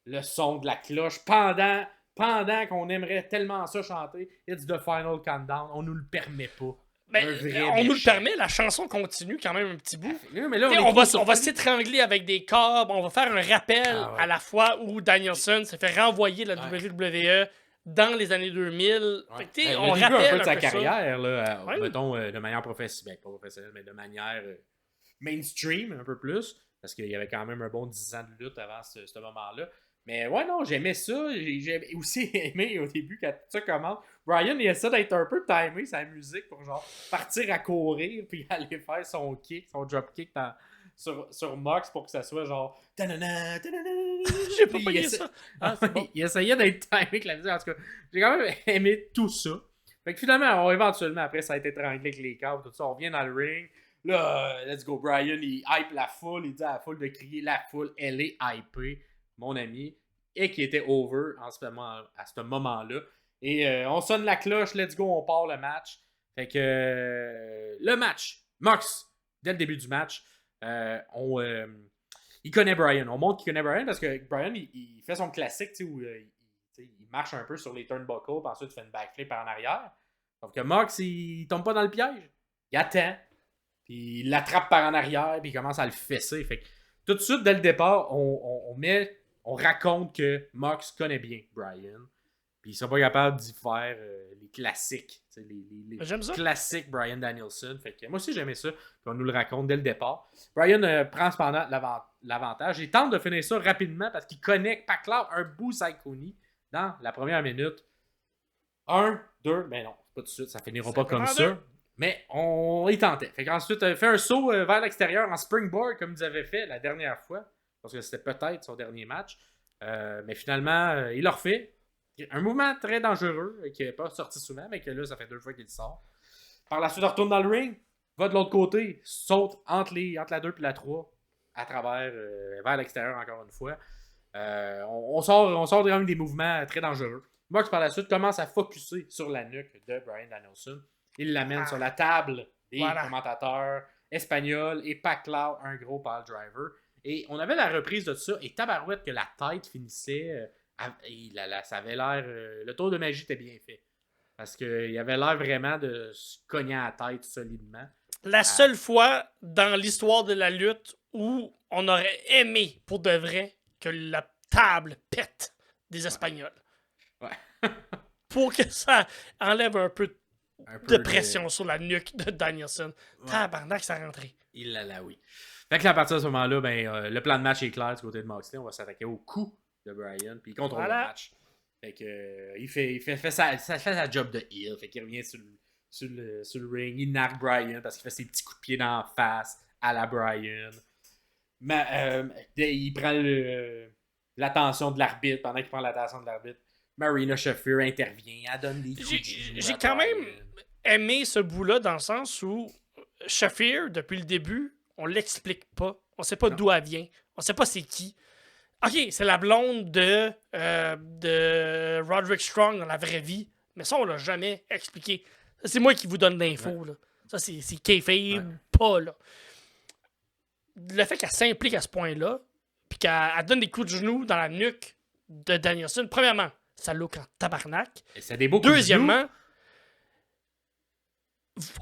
Le son de la cloche pendant qu'on aimerait tellement ça chanter, It's the Final Countdown, on nous le permet pas. Ben, on nous le permet, la chanson continue quand même un petit bout. Mais là, on va s'étrangler avec des câbles, on va faire un rappel à la fois où Danielson s'est fait renvoyer de la WWE dans les années 2000. Fait on rappelle un peu de sa carrière, là, mettons, de manière professionnelle, pas professionnelle, mais de manière mainstream un peu plus, parce qu'il y avait quand même un bon 10 ans de lutte avant ce moment-là. Mais ouais, non, j'aimais ça. J'ai aussi aimé au début quand ça commence. Bryan, il essaie d'être un peu timé sa musique pour genre partir à courir puis aller faire son kick, son drop kick sur Mox pour que ça soit genre. J'ai pas payé ça. Bon. Il essayait d'être timé avec la musique. En tout cas, j'ai quand même aimé tout ça. Fait que finalement, éventuellement, après, ça a été étranglé avec les câbles, tout ça. On revient dans le ring. Là, let's go. Bryan, il hype la foule. Il dit à la foule de crier la foule, elle est hypée. Mon ami, et qui était over à ce moment-là. Et on sonne la cloche, let's go, on part le match. Fait que le match, Mox, dès le début du match, il connaît Bryan. On montre qu'il connaît Bryan parce que Bryan, il fait son classique où il marche un peu sur les turnbuckles, puis ensuite il fait une backflip en arrière. Sauf que Mox, il tombe pas dans le piège. Il attend, puis il l'attrape par en arrière, puis il commence à le fesser. Fait que tout de suite, dès le départ, on raconte que Mox connaît bien Bryan. Puis il sera pas capable d'y faire les classiques. Les classiques Bryan Danielson. Fait que moi aussi j'aimais ça qu'on nous le raconte dès le départ. Bryan prend cependant l'avantage. Il tente de finir ça rapidement parce qu'il connaît Paclao un bout Saikoni dans la première minute. 1, 2, mais non, pas tout de suite, ça finira pas comme ça. Mais on y tentait. Fait qu'ensuite, il fait un saut vers l'extérieur en springboard comme ils avaient fait la dernière fois. Parce que c'était peut-être son dernier match. Mais finalement, il l'a refait. Un mouvement très dangereux qui n'est pas sorti souvent, mais que là, ça fait 2 fois qu'il sort. Par la suite, il retourne dans le ring, va de l'autre côté, saute entre la 2 et la 3, à travers, vers l'extérieur encore une fois. On sort quand même des mouvements très dangereux. Mox, par la suite, commence à focusser sur la nuque de Bryan Danielson. Il l'amène sur la table des commentateurs espagnols et Paclao, un gros pile driver. Et on avait la reprise de ça, et tabarouette que la tête finissait, ça avait l'air, le tour de magie était bien fait. Parce qu'il avait l'air vraiment de se cogner à la tête solidement. La seule fois dans l'histoire de la lutte où on aurait aimé, pour de vrai, que la table pète des Espagnols. Ouais. Pour que ça enlève un peu Un de peu pression sur la nuque de Danielson. Ouais. Tabarnak, ça rentré. Il l'a, oui. Fait que là, à partir de ce moment-là, le plan de match est clair du côté de Moxley. On va s'attaquer au coup de Bryan, puis il contrôle le match. Fait que il fait sa job de heel. Fait qu'il revient sur le ring. Il nargue Bryan parce qu'il fait ses petits coups de pied dans la face à la Bryan. Mais il prend l'attention de l'arbitre. Pendant qu'il prend l'attention de l'arbitre, Marina Shafir intervient. Elle donne des coups de genoux J'ai à quand Bryan. même aimé ce bout-là dans le sens où Shafir, depuis le début, on l'explique pas. On sait pas d'où elle vient. On sait pas c'est qui. Ok, c'est la blonde de Roderick Strong dans la vraie vie. Mais ça, on l'a jamais expliqué. Ça, c'est moi qui vous donne l'info. Là. Ça, c'est kayfabe, pas là. Le fait qu'elle s'implique à ce point-là, puis qu'elle donne des coups de genoux dans la nuque de Danielson, premièrement, ça look en tabarnak. Et c'est des beaux coups de genoux. Deuxièmement,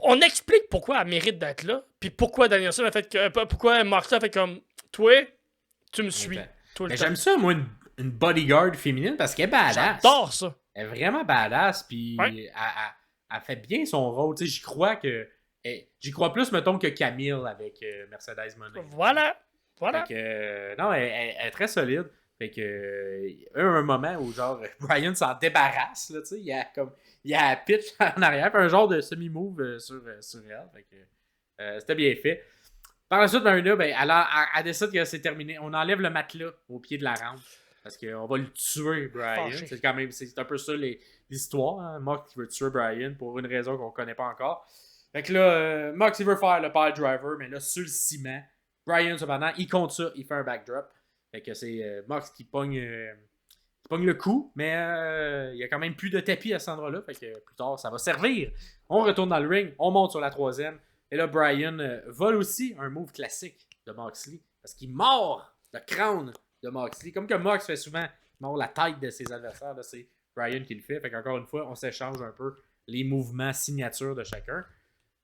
on explique pourquoi elle mérite d'être là, puis pourquoi Danielson a fait que. Pourquoi Moxley a fait comme. Toi, tu me suis. Mais j'aime ça, moi, une bodyguard féminine parce qu'elle est badass. J'adore ça. Elle est vraiment badass, puis elle fait bien son rôle. Tu sais, j'y crois plus, mettons, que Camille avec Mercedes Moné. Voilà. Fait que, non, elle est très solide. Fait que, il y a un moment où, genre, Bryan s'en débarrasse, là, tu sais. Il y a un pitch en arrière, puis un genre de semi-move sur elle. Fait que, c'était bien fait. Par la suite, Marina, elle décide que c'est terminé. On enlève le matelas au pied de la rampe. Parce qu'on va le tuer, Bryan. C'est un peu ça l'histoire. Hein? Mox qui veut tuer Bryan pour une raison qu'on connaît pas encore. Fait que là, Mox il veut faire le pile driver, mais là, sur le ciment. Bryan, cependant, il compte ça, il fait un backdrop. Fait que c'est Mox qui pogne le coup, mais il y a quand même plus de tapis à cet endroit-là. Fait que plus tard, ça va servir. On retourne dans le ring, on monte sur la troisième. Et là, Bryan vole aussi un move classique de Moxley. Parce qu'il mord le crâne de Moxley. Comme que Mox fait souvent, il mord la tête de ses adversaires. Là, c'est Bryan qui le fait. Fait qu'encore une fois, on s'échange un peu les mouvements signature de chacun.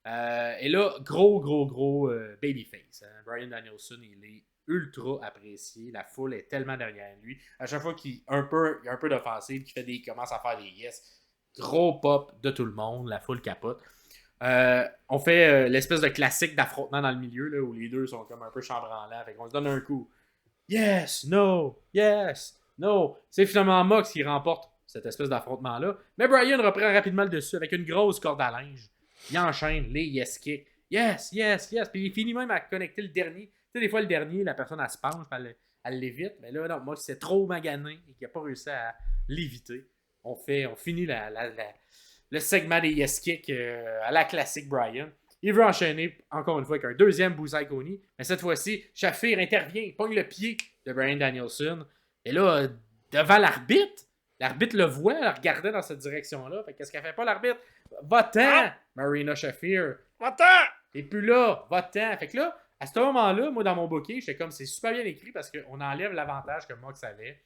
Et là, gros babyface. Hein. Bryan Danielson, il est ultra apprécié. La foule est tellement derrière lui. À chaque fois qu'il y a un peu d'offensive, qu'il commence à faire des yes, gros pop de tout le monde. La foule capote. On fait l'espèce de classique d'affrontement dans le milieu là, où les deux sont comme un peu chambranlants. Fait qu'on se donne un coup. Yes, no, yes, no. C'est finalement Mox qui remporte cette espèce d'affrontement-là. Mais Bryan reprend rapidement le dessus avec une grosse corde à linge. Il enchaîne les yes kicks. Yes, yes, yes. Puis il finit même à connecter le dernier. Tu sais, des fois, le dernier, la personne, elle se penche, elle l'évite. Mais là, non, Mox s'est trop magané et qu'il n'a pas réussi à l'éviter. On finit le segment des yes kicks à la classique Bryan. Il veut enchaîner encore une fois avec un deuxième Busai Koni. Mais cette fois-ci, Shafir intervient, il pogne le pied de Bryan Danielson. Et là, devant l'arbitre le voit, elle regardait dans cette direction-là. Fait qu'est-ce qu'elle fait pas, l'arbitre? Va-t'en, Marina Shafir. Va-t'en! T'es plus là, va-t'en. Fait que là, à ce moment-là, moi, dans mon bouquet, j'étais comme, c'est super bien écrit parce qu'on enlève l'avantage que Mox avait.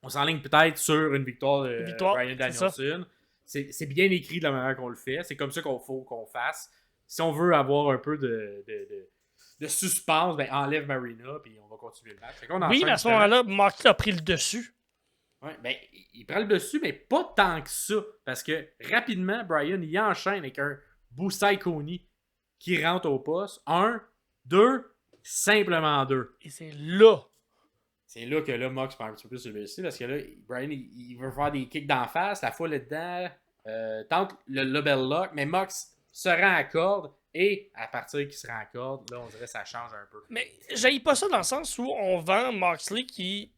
On s'enligne peut-être sur une victoire de Bryan Danielson. C'est bien écrit de la manière qu'on le fait. C'est comme ça qu'il faut qu'on fasse. Si on veut avoir un peu de suspense, ben enlève Marina puis on va continuer le match. Oui, mais à ce moment-là, Moxley a pris le dessus. Ouais, ben, il prend le dessus, mais pas tant que ça. Parce que rapidement, Bryan, il enchaîne avec un Busai Koni qui rentre au poste. 1, 2, simplement 2. Et c'est là. C'est là que là, Mox prend un petit peu plus sur le dessus. Parce que là, Bryan, il veut faire des kicks d'en face. La foule est dedans. Tente le Lebel Lock. Mais Mox se rend à corde. Et à partir qu'il se rend à corde, là, on dirait que ça change un peu. Mais j'haïs pas ça dans le sens où on vend Moxley qui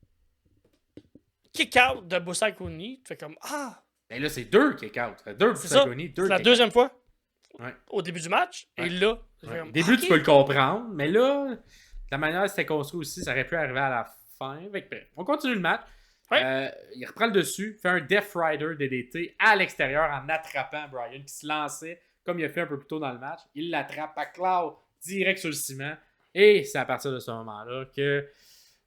kick out de Busai Koni. Tu fais comme ah. Mais là, c'est 2 kick out. 2 Busai Koni, 2 c'est la deuxième fois. Ouais. Au début du match. Ouais. Et là, au début, tu peux le comprendre. Mais là, la manière dont c'était construit aussi, ça aurait pu arriver à la fin. On continue le match. Ouais. Il reprend le dessus, fait un Death Rider DDT à l'extérieur en attrapant Bryan qui se lançait comme il a fait un peu plus tôt dans le match. Il l'attrape à Cloud direct sur le ciment. Et c'est à partir de ce moment-là que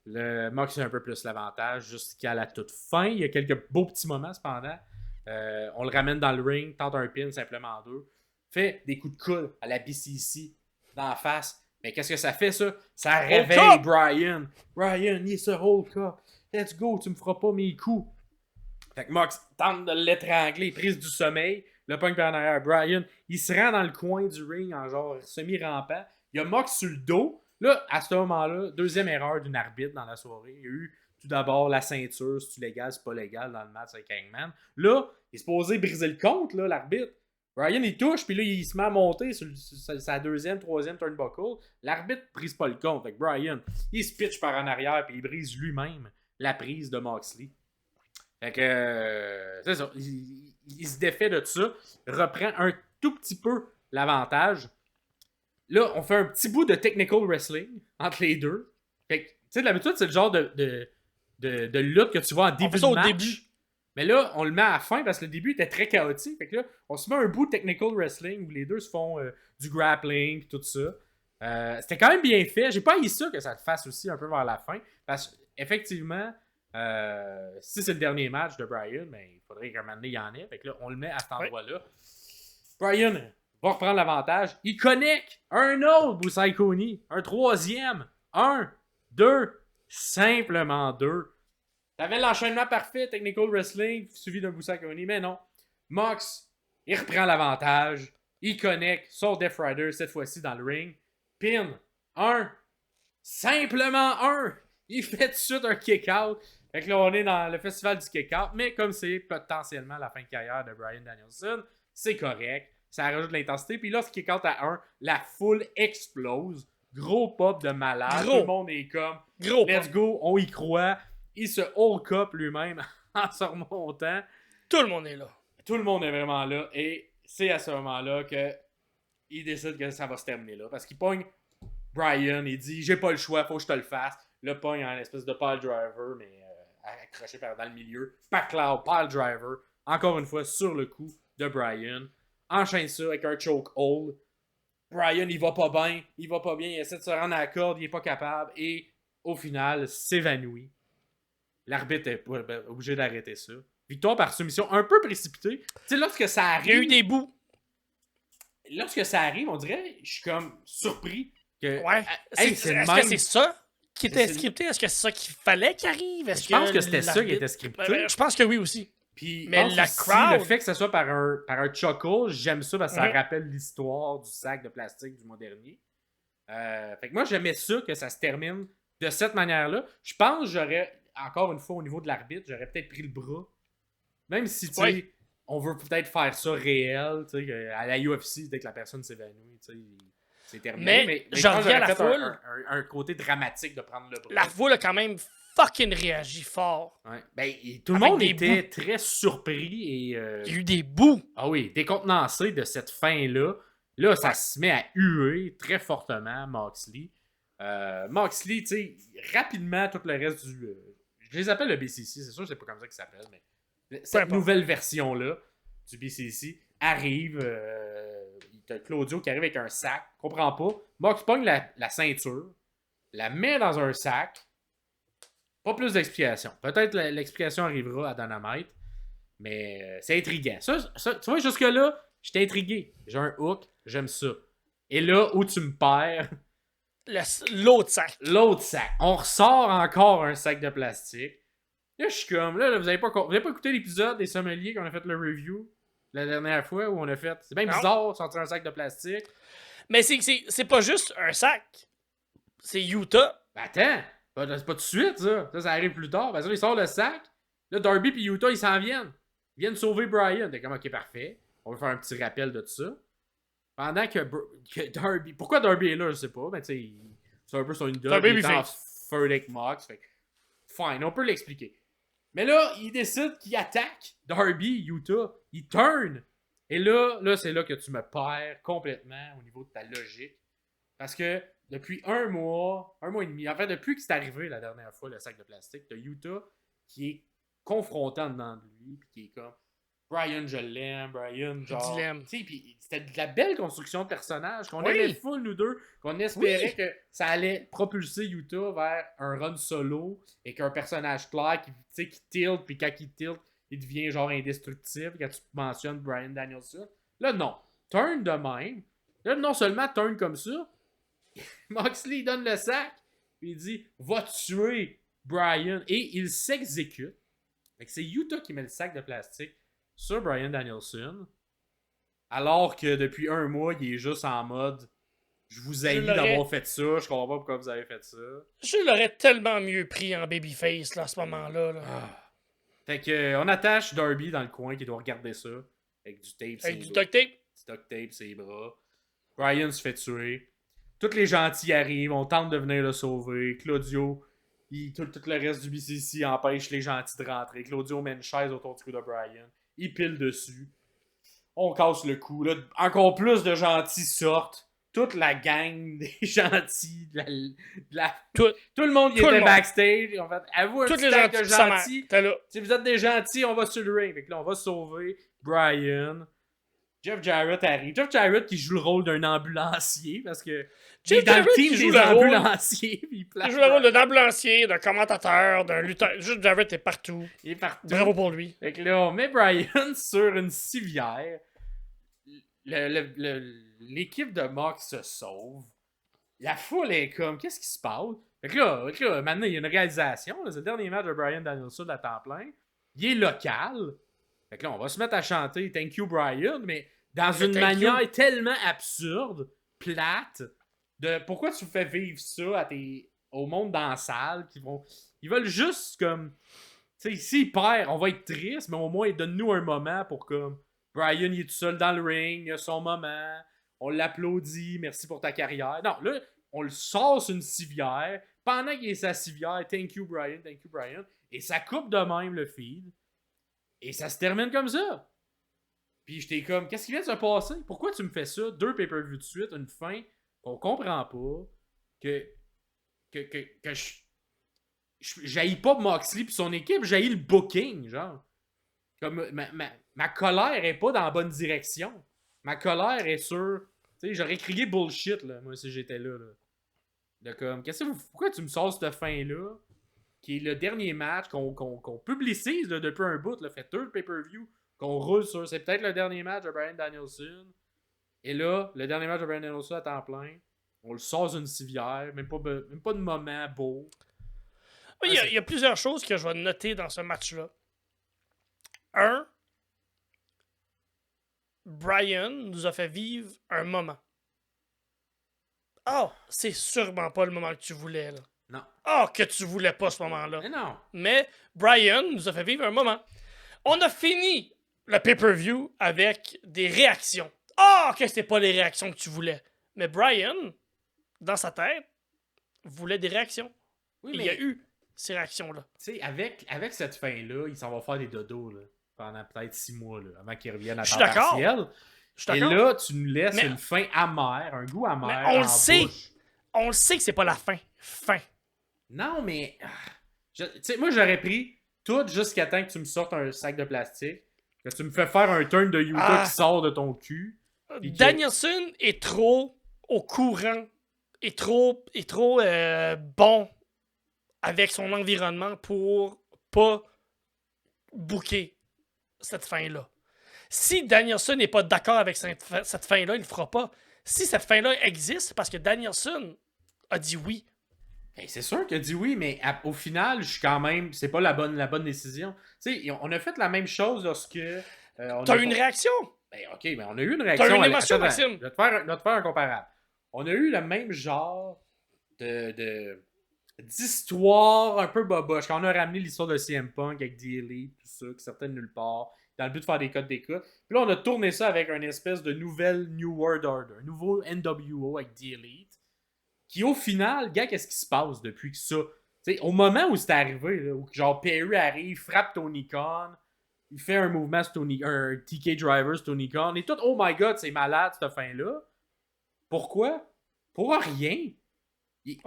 le Mox a un peu plus l'avantage jusqu'à la toute fin. Il y a quelques beaux petits moments cependant. On le ramène dans le ring, tente un pin simplement en 2. Fait des coups de coude à la BCC d'en face. Mais qu'est-ce que ça fait, ça? Ça Hold réveille up! Brian. Brian, il se hold up. Let's go, tu me feras pas mes coups. Fait que Mox tente de l'étrangler, prise du sommeil. Le punk par en arrière. Brian, il se rend dans le coin du ring en genre semi-rampant. Il y a Mox sur le dos. Là, à ce moment-là, deuxième erreur d'une arbitre dans la soirée. Il y a eu tout d'abord la ceinture, c'est-tu légal, c'est pas légal dans le match avec Hangman. Là, il est supposé briser le compte, là, l'arbitre. Brian, il touche, puis là, il se met à monter sur sa deuxième, troisième turnbuckle. L'arbitre brise pas le compte. Fait que Brian, il se pitch par en arrière, puis il brise lui-même la prise de Moxley. Fait que, c'est ça. Il se défait de ça, reprend un tout petit peu l'avantage. Là, on fait un petit bout de technical wrestling entre les deux. Fait que, tu sais, d'habitude, c'est le genre de lutte que tu vois en début de match. Début. Mais là, on le met à la fin parce que le début était très chaotique. Fait que là, on se met un bout de technical wrestling où les deux se font du grappling et tout ça. C'était quand même bien fait. J'ai pas eu ça que ça te fasse aussi un peu vers la fin. Parce qu'effectivement, si c'est le dernier match de Brian, mais il faudrait qu'à un moment donné, il y en ait. Fait que là, on le met à cet endroit-là. Brian va reprendre l'avantage. Il connecte un autre Busai Koni. Un troisième. 1, 2, simplement 2. T'avais l'enchaînement parfait, technical wrestling, suivi d'un Busai Koni, mais non. Mox, il reprend l'avantage. Il connecte son Death Rider, cette fois-ci dans le ring. Pin. 1. Simplement 1. Il fait tout de suite un kick-out. Fait que là, on est dans le festival du kick-out. Mais comme c'est potentiellement la fin de carrière de Bryan Danielson, c'est correct. Ça rajoute de l'intensité. Puis là, ce kick-out à 1, la foule explose. Gros pop de malade. Tout le monde est comme, let's go, on y croit. Il se hold up lui-même en se remontant. Tout le monde est là. Tout le monde est vraiment là. Et c'est à ce moment-là qu'il décide que ça va se terminer là. Parce qu'il pogne Brian, il dit, j'ai pas le choix, faut que je te le fasse. Le pogne en espèce de pile driver, mais accroché dans le milieu. Pacloud, pile driver. Encore une fois, sur le coup de Brian. Enchaîne ça avec un choke hold. Brian, il va pas bien. Il essaie de se rendre à la corde, il est pas capable. Et au final, s'évanouit. L'arbitre est obligé d'arrêter ça. Victoire par soumission un peu précipitée. Tu sais, lorsque ça arrive... Il y a eu des bouts. Lorsque ça arrive, on dirait, je suis comme surpris que... Ouais. Est-ce que c'est ça qui était scripté? Est-ce que c'est ça qu'il fallait qu'il arrive? Je pense que c'était ça qui était scripté. Je pense que oui aussi. Puis, mais la crowd... le fait que ce soit par un chuckle, j'aime ça parce que ça rappelle l'histoire du sac de plastique du mois dernier. Fait que moi, j'aimais ça que ça se termine de cette manière-là. Je pense que j'aurais... Encore une fois, au niveau de l'arbitre, j'aurais peut-être pris le bras. Même si, tu sais, on veut peut-être faire ça réel, tu sais, à la UFC, dès que la personne s'évanouit, tu sais, c'est terminé. Mais je reviens à la foule. Un côté dramatique de prendre le bras. La foule a quand même fucking réagi fort. Ouais. Ben, tout le monde était très surpris et... Il y a eu des bouts. Ah oui, décontenancé de cette fin-là. Là, ça se met à huer très fortement, Moxley. Moxley, tu sais, rapidement, tout le reste du... je les appelle le BCC, c'est sûr que c'est pas comme ça qu'ils s'appellent, mais cette nouvelle version-là du BCC arrive. T'as Claudio qui arrive avec un sac, comprends pas. Mox pogne la ceinture, la met dans un sac. Pas plus d'explications. Peut-être l'explication arrivera à Dynamite, mais c'est intriguant. Ça, tu vois, jusque-là, j'étais intrigué. J'ai un hook, j'aime ça. Et là où tu me perds... L'autre sac. L'autre sac. On ressort encore un sac de plastique. Là, je suis comme... Là, vous avez pas écouté l'épisode des sommeliers qu'on a fait le review la dernière fois où on a fait... C'est bien bizarre de sortir un sac de plastique. Mais c'est pas juste un sac. C'est Utah. Ben attends. C'est pas tout de suite, ça. Ça arrive plus tard. Ben ça, il sort le sac. Là, Darby et Utah, ils s'en viennent. Ils viennent sauver Brian. T'es comme, ok, parfait. On va faire un petit rappel de tout ça. Pendant que Darby... Pourquoi Darby est là, je sais pas. Mais tu sais, c'est un peu son idole. Il est en Furdick Mox. Fait fine, on peut l'expliquer. Mais là, il décide qu'il attaque Darby, Utah. Il turn. Et là, c'est là que tu me perds complètement au niveau de ta logique. Parce que depuis un mois et demi, en fait, depuis que c'est arrivé la dernière fois, le sac de plastique, t'as Utah qui est confrontant dedans de lui, puis qui est comme Brian, je l'aime, Brian, genre. Tu sais, puis c'était de la belle construction de personnage qu'on aimait full, nous deux, qu'on espérait que ça allait propulser Utah vers un run solo et qu'un personnage clair qui tilt, puis quand il tilt, il devient genre indestructible quand tu mentionnes Bryan Danielson. Là, non. Turn de même. Là, non seulement turn comme ça, Moxley donne le sac, puis il dit va tuer Bryan, et il s'exécute. Fait que c'est Yuta qui met le sac de plastique sur Bryan Danielson, alors que depuis un mois, il est juste en mode je vous haïs d'avoir fait ça, je comprends pas pourquoi vous avez fait ça. Je l'aurais tellement mieux pris en babyface là, à ce moment-là. Là. Ah. Fait que on attache Darby dans le coin qui doit regarder ça. Avec du tape, avec du duct tape. Du duct tape, ses bras. Bryan se fait tuer. Tous les gentils arrivent, on tente de venir le sauver. Claudio, tout le reste du BCC empêche les gentils de rentrer. Claudio met une chaise autour du cou de Bryan. Il pile dessus. On casse le cou. Là, encore plus de gentils sortent. Toute la gang des gentils, tout le monde qui était backstage. En fait, à vous, un petit stack de gentils. Si vous êtes des gentils, on va sur le ring. Fait que là, on va sauver Bryan. Jeff Jarrett arrive. Jeff Jarrett qui joue le rôle d'un ambulancier parce que Jeff dans Jarrett le team des ambulanciers. Il joue le rôle d'un ambulancier, d'un commentateur, d'un lutteur. Jeff Jarrett est partout. Il est partout. Bravo pour lui. Fait que là, on met Bryan sur une civière. L'équipe de Mox se sauve. La foule est comme, qu'est-ce qui se passe? Fait que là maintenant, il y a une réalisation. C'est le dernier match de Bryan Danielson à temps plein. Il est local. Fait que là, on va se mettre à chanter Thank you, Bryan, mais dans une manière tellement absurde, plate, de pourquoi tu fais vivre ça au monde dans la salle, ils veulent juste comme, tu sais, s'il perd, on va être triste, mais au moins, donne-nous un moment pour comme, Bryan, il est tout seul dans le ring, il a son moment, on l'applaudit, merci pour ta carrière. Non, là, on le sort sur une civière, pendant qu'il est sa civière, thank you, Bryan, et ça coupe de même le feed. Et ça se termine comme ça. Puis j'étais comme, qu'est-ce qui vient de se passer? Pourquoi tu me fais ça? 2 pay-per-view de suite, une fin qu'on comprend pas. Que j'haïs pas Moxley pis son équipe, j'haïs le booking, genre. Comme ma colère est pas dans la bonne direction. Ma colère est sur... Tu sais, j'aurais crié bullshit, là, moi, si j'étais là. De comme, pourquoi tu me sors cette fin-là? Qui est le dernier match qu'on publicise là, depuis un bout, là, fait 2 pay-per-view, qu'on roule sur. C'est peut-être le dernier match de Bryan Danielson. Et là, le dernier match de Bryan Danielson à temps plein, on le sort d'une civière, même pas de moment beau. Oui, il y a plusieurs choses que je vais noter dans ce match-là. Bryan nous a fait vivre un moment. Oh, c'est sûrement pas le moment que tu voulais, là. Non. Oh, que tu voulais pas ce moment-là. Mais non. Mais Bryan nous a fait vivre un moment. On a fini le pay-per-view avec des réactions. Oh, que c'était pas les réactions que tu voulais. Mais Bryan, dans sa tête, voulait des réactions. Oui, mais il y a eu ces réactions-là. Tu sais, avec cette fin-là, il s'en va faire des dodos là, pendant peut-être 6 mois là, avant qu'il revienne à temps partiel. Et là, tu nous laisses une fin amère, un goût amer. Mais on le sait. Bouche. On le sait que c'est pas la fin. Non, mais... Tu sais, moi, j'aurais pris tout jusqu'à temps que tu me sortes un sac de plastique, que tu me fais faire un turn de Yuta qui sort de ton cul. Danielson est trop au courant, est trop bon avec son environnement pour pas booker cette fin-là. Si Danielson n'est pas d'accord avec cette fin-là, il le fera pas. Si cette fin-là existe, c'est parce que Danielson a dit oui. Ben, c'est sûr qu'il a dit oui, mais au final, je suis quand même... C'est pas la bonne décision. Tu sais, on a fait la même chose lorsque... T'as eu une réaction? Ben, OK, mais on a eu une réaction. T'as eu une émotion, Maxime? Je vais te faire un comparable. On a eu le même genre d'histoire un peu boboche. Quand on a ramené l'histoire de CM Punk avec The Elite, tout ça, qui sortait de nulle part, dans le but de faire des codes d'écoute. Puis là, on a tourné ça avec une espèce de nouvelle New World Order, un nouveau NWO avec The Elite, qui au final, gars, qu'est-ce qui se passe depuis que ça? T'sais, au moment où c'est arrivé, là, où genre Perry arrive, frappe Tony Khan, il fait un mouvement sur un TK Driver sur Tony Khan, et tout, oh my god, c'est malade cette fin-là. Pourquoi? Pour rien.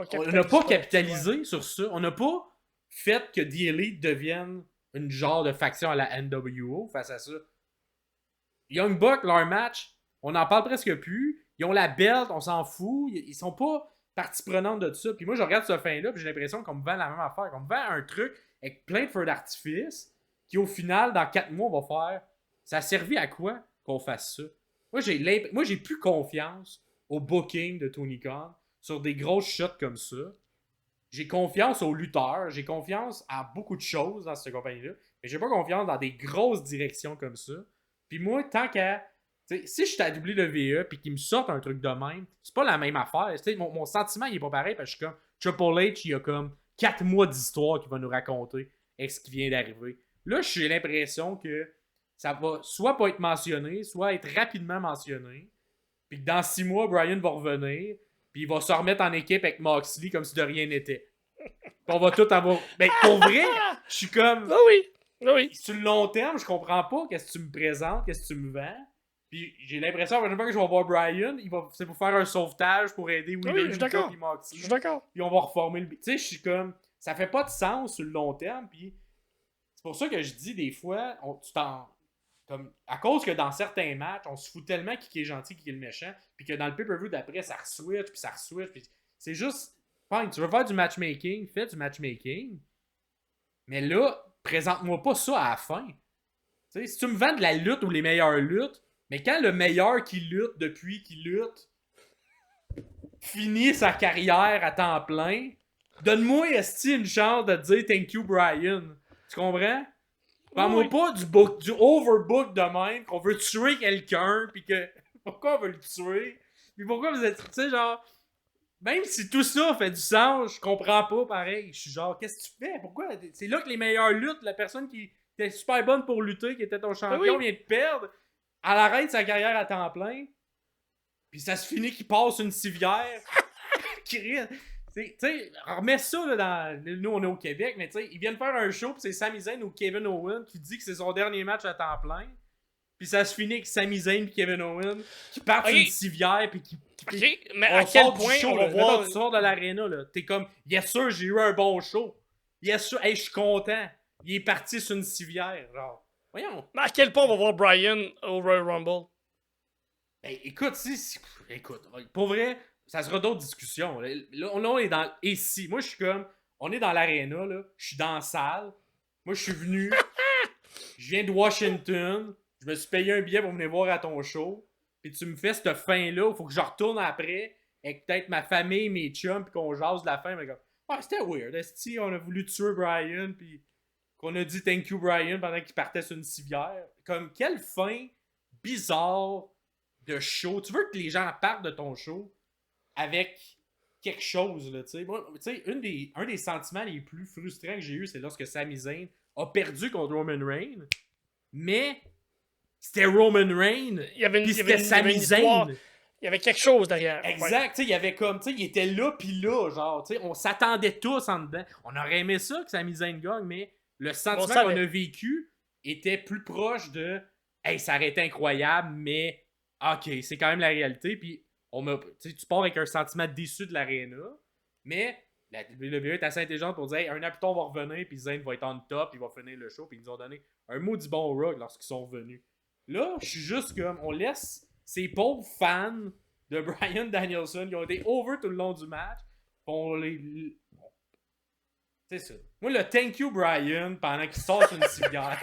On n'a pas capitalisé sur ça. On n'a pas fait que The Elite devienne une genre de faction à la NWO face à ça. Young Bucks, leur match, on n'en parle presque plus. Ils ont la belt, on s'en fout. Ils sont pas partie prenante de tout ça. Puis moi, je regarde ce fin-là, puis j'ai l'impression qu'on me vend la même affaire. Qu'on me vend un truc avec plein de feux d'artifice qui, au final, dans 4 mois, on va faire... Ça a servi à quoi qu'on fasse ça? Moi, j'ai plus confiance au booking de Tony Khan. sur des grosses shots comme ça. J'ai confiance aux lutteurs, j'ai confiance à beaucoup de choses dans cette compagnie-là, mais j'ai pas confiance dans des grosses directions comme ça. Puis moi, tant qu'à... si je suis à WWE puis qu'ils me sortent un truc de même, c'est pas la même affaire. Mon sentiment, il est pas pareil parce que je suis comme... Triple H, il y a comme 4 mois d'histoire qu'il va nous raconter avec ce qui vient d'arriver. Là, j'ai l'impression que ça va soit pas être mentionné, soit être rapidement mentionné. Puis que dans 6 mois, Brian va revenir, puis il va se remettre en équipe avec Moxley comme si de rien n'était. Puis on va tout avoir... Mais pour vrai, je suis comme... Ah oui, ah oui. Sur le long terme, je comprends pas qu'est-ce que tu me présentes, qu'est-ce que tu me vends. Puis j'ai l'impression que chaque fois que je vais voir Brian, c'est pour faire un sauvetage, pour aider Wheeler je suis d'accord. puis Moxley. Je suis d'accord. Puis on va reformer le... Tu sais, je suis comme... Ça fait pas de sens sur le long terme, puis c'est pour ça que je dis des fois, comme, à cause que dans certains matchs, on se fout tellement qui est gentil, qui est le méchant, puis que dans le pay-per-view d'après, ça re-switch, puis ça re-switch, puis c'est juste... Fine, tu veux faire du matchmaking, fais du matchmaking, mais là, présente-moi pas ça à la fin. T'sais, si tu me vends de la lutte ou les meilleures luttes, mais quand le meilleur qui lutte depuis qu'il lutte finit sa carrière à temps plein, donne-moi esti une chance de te dire thank you Brian. Tu comprends? Parle-moi pas du overbook de même, qu'on veut tuer quelqu'un, pis que... Pourquoi on veut le tuer? Pis pourquoi vous êtes... Tu sais, genre... Même si tout ça fait du sens, je comprends pas pareil. Je suis genre, qu'est-ce que tu fais? Pourquoi? C'est là que les meilleurs luttent, la personne qui était super bonne pour lutter, qui était ton champion, vient de perdre. Elle arrête sa carrière à temps plein. Puis ça se finit qu'il passe une civière. Qui rit. Tu sais, remets ça là, dans. Nous, on est au Québec, mais tu sais, ils viennent faire un show, puis c'est Sami Zayn ou Kevin Owens qui dit que c'est son dernier match à temps plein. Puis ça se finit avec Sami Zayn et Kevin Owens qui partent sur une civière, puis qui. Ok, mais à quel point show, on va là, voir. tu sors de l'aréna, là. T'es comme, yes sir, j'ai eu un bon show. Yes sir, hey, je suis content. Il est parti sur une civière, genre. Voyons. Mais à quel point on va voir Brian au Royal Rumble? Ben, écoute, écoute, pour vrai, ça sera d'autres discussions. Là, on est dans. Et si, moi, je suis comme, on est dans l'aréna, là. Je suis dans la salle. Moi, je suis venu. Je viens de Washington. Je me suis payé un billet pour venir voir à ton show. Puis tu me fais cette fin-là, il faut que je retourne après avec peut-être ma famille, mes chums, puis qu'on jase de la fin. Mais comme, c'était weird. Esti, on a voulu tuer Brian, puis qu'on a dit thank you Brian pendant qu'il partait sur une civière. Comme, quelle fin bizarre de show. Tu veux que les gens partent de ton show avec quelque chose, là, tu sais. Moi, tu sais, un des sentiments les plus frustrants que j'ai eu, c'est lorsque Sami Zayn a perdu contre Roman Reigns, mais c'était Roman Reigns, puis c'était Sami Zayn. Il y avait quelque chose derrière. Exact, tu sais, il y avait comme, tu sais, il était là, puis là, genre, tu sais, on s'attendait tous en dedans. On aurait aimé ça que Sami Zayn gagne, mais le sentiment qu'on a vécu était plus proche de, hey, ça aurait été incroyable, mais, ok, c'est quand même la réalité, puis tu pars avec un sentiment déçu de l'aréna, mais la WWE est assez intelligente pour dire, hey, un an plus tard, on va revenir, puis Zayn va être en top, il va finir le show, puis ils nous ont donné un maudit bon rug lorsqu'ils sont revenus. Là, je suis juste comme, on laisse ces pauvres fans de Bryan Danielson qui ont été over tout le long du match, on les... C'est ça. Moi, le thank you Brian, pendant qu'il sort sur une civière,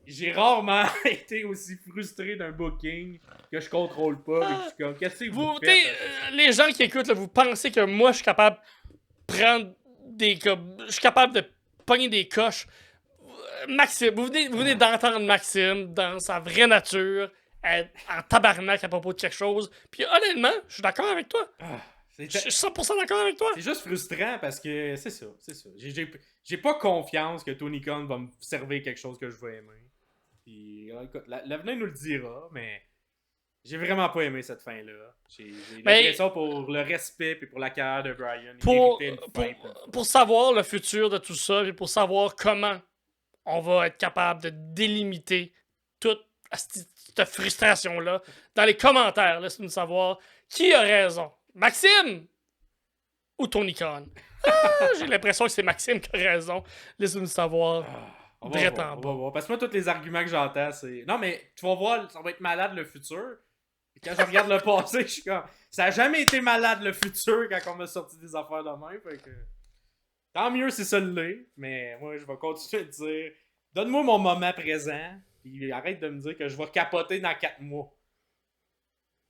j'ai rarement été aussi frustré d'un booking que je contrôle pas. Et que je suis comme, qu'est-ce que vous faites? Les gens qui écoutent, là, vous pensez que moi, je suis capable de prendre des... Je suis capable de pogner des coches. Maxime, vous venez d'entendre Maxime dans sa vraie nature, en tabarnak à propos de quelque chose. Puis honnêtement, je suis d'accord avec toi. Je suis 100% d'accord avec toi. C'est juste frustrant parce que c'est ça. J'ai pas confiance que Tony Khan va me servir quelque chose que je vais aimer. Puis, écoute, l'avenir nous le dira, mais j'ai vraiment pas aimé cette fin-là. J'ai l'impression pour le respect et pour la carrière de Brian. Pour savoir le futur de tout ça et pour savoir comment on va être capable de délimiter toute cette frustration-là, dans les commentaires, laisse-nous savoir qui a raison. Maxime ou Tony Khan? J'ai l'impression que c'est Maxime qui a raison. Laisse-nous savoir. On va voir. Parce que moi, tous les arguments que j'entends, c'est... Non, mais tu vas voir, ça va être malade le futur. Et quand je regarde le passé, je suis comme... Ça a jamais été malade le futur quand on m'a sorti des affaires de même. Fait que... Tant mieux si ça l'est. Mais moi, je vais continuer de dire... Donne-moi mon moment présent. Puis arrête de me dire que je vais capoter dans 4 mois.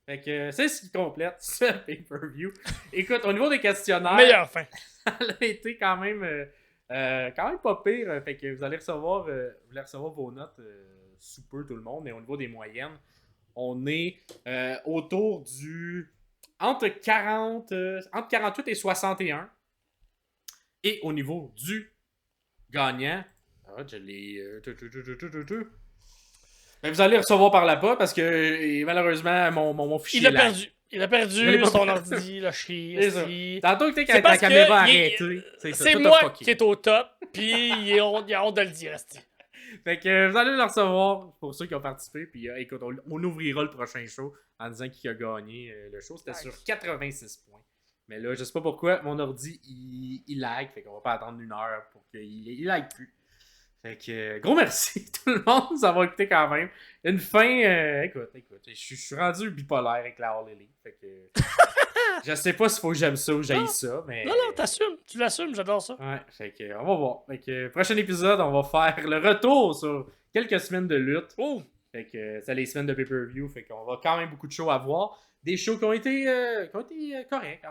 Fait que c'est ce qui complète ce pay-per-view. Écoute, au niveau des questionnaires, Meilleure fin. elle a été quand même pas pire. Fait que vous allez recevoir vos notes sous peu tout le monde. Mais au niveau des moyennes, on est autour du entre 48 et 61. Et au niveau du gagnant, je l'ai. Ben, vous allez recevoir par là-bas parce que malheureusement, mon fichier. Il a perdu son ordi, le chien. Tantôt que t'es avec la caméra arrêtée. C'est moi qui est au top, puis il a honte de le dire. Fait que vous allez le recevoir pour ceux qui ont participé. Puis écoute, on ouvrira le prochain show en disant qui a gagné le show. C'était sur 86 points. Mais là, je sais pas pourquoi, mon ordi, il lag. Fait qu'on va pas attendre 1 heure pour qu'il lag plus. Fait que, gros merci tout le monde, ça va écouter quand même. Une fin, écoute, je suis rendu bipolaire avec la All Elite. Fait que, je sais pas s'il faut que j'aime ça ou j'haïs ça, mais... Non, t'assumes, tu l'assumes, j'adore ça. Ouais, fait que, on va voir. Fait que, prochain épisode, on va faire le retour sur quelques semaines de lutte. Oh! Fait que, c'est les semaines de pay-per-view, fait qu'on va quand même beaucoup de shows à voir. Des shows qui ont été corrects.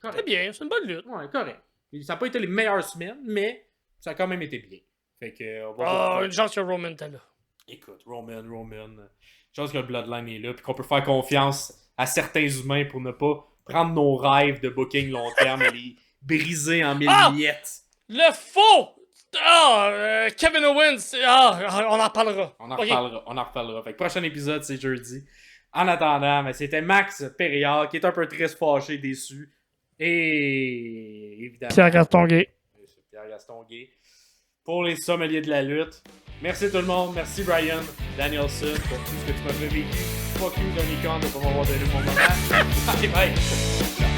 Très bien, c'est une bonne lutte. Ouais, correct. Ça n'a pas été les meilleures semaines, mais ça a quand même été bien. Fait que, on va une chance que Roman était là. Écoute, Roman. Une chance que le Bloodline est là, puis qu'on peut faire confiance à certains humains pour ne pas prendre nos rêves de booking long terme et les briser en mille miettes. Le faux! Kevin Owens! On en reparlera. On en reparlera. Fait que prochain épisode, c'est jeudi. En attendant, mais c'était Max Péréard qui est un peu triste, fâché, déçu. Et évidemment... Pierre-Gaston Gay. Pierre-Gaston Gay. Pour les sommeliers de la lutte. Merci tout le monde. Merci Brian Danielson pour tout ce que tu m'as fait vécu. Fuck you, Tony Khan, de pas m'avoir donné mon moment. Bye bye.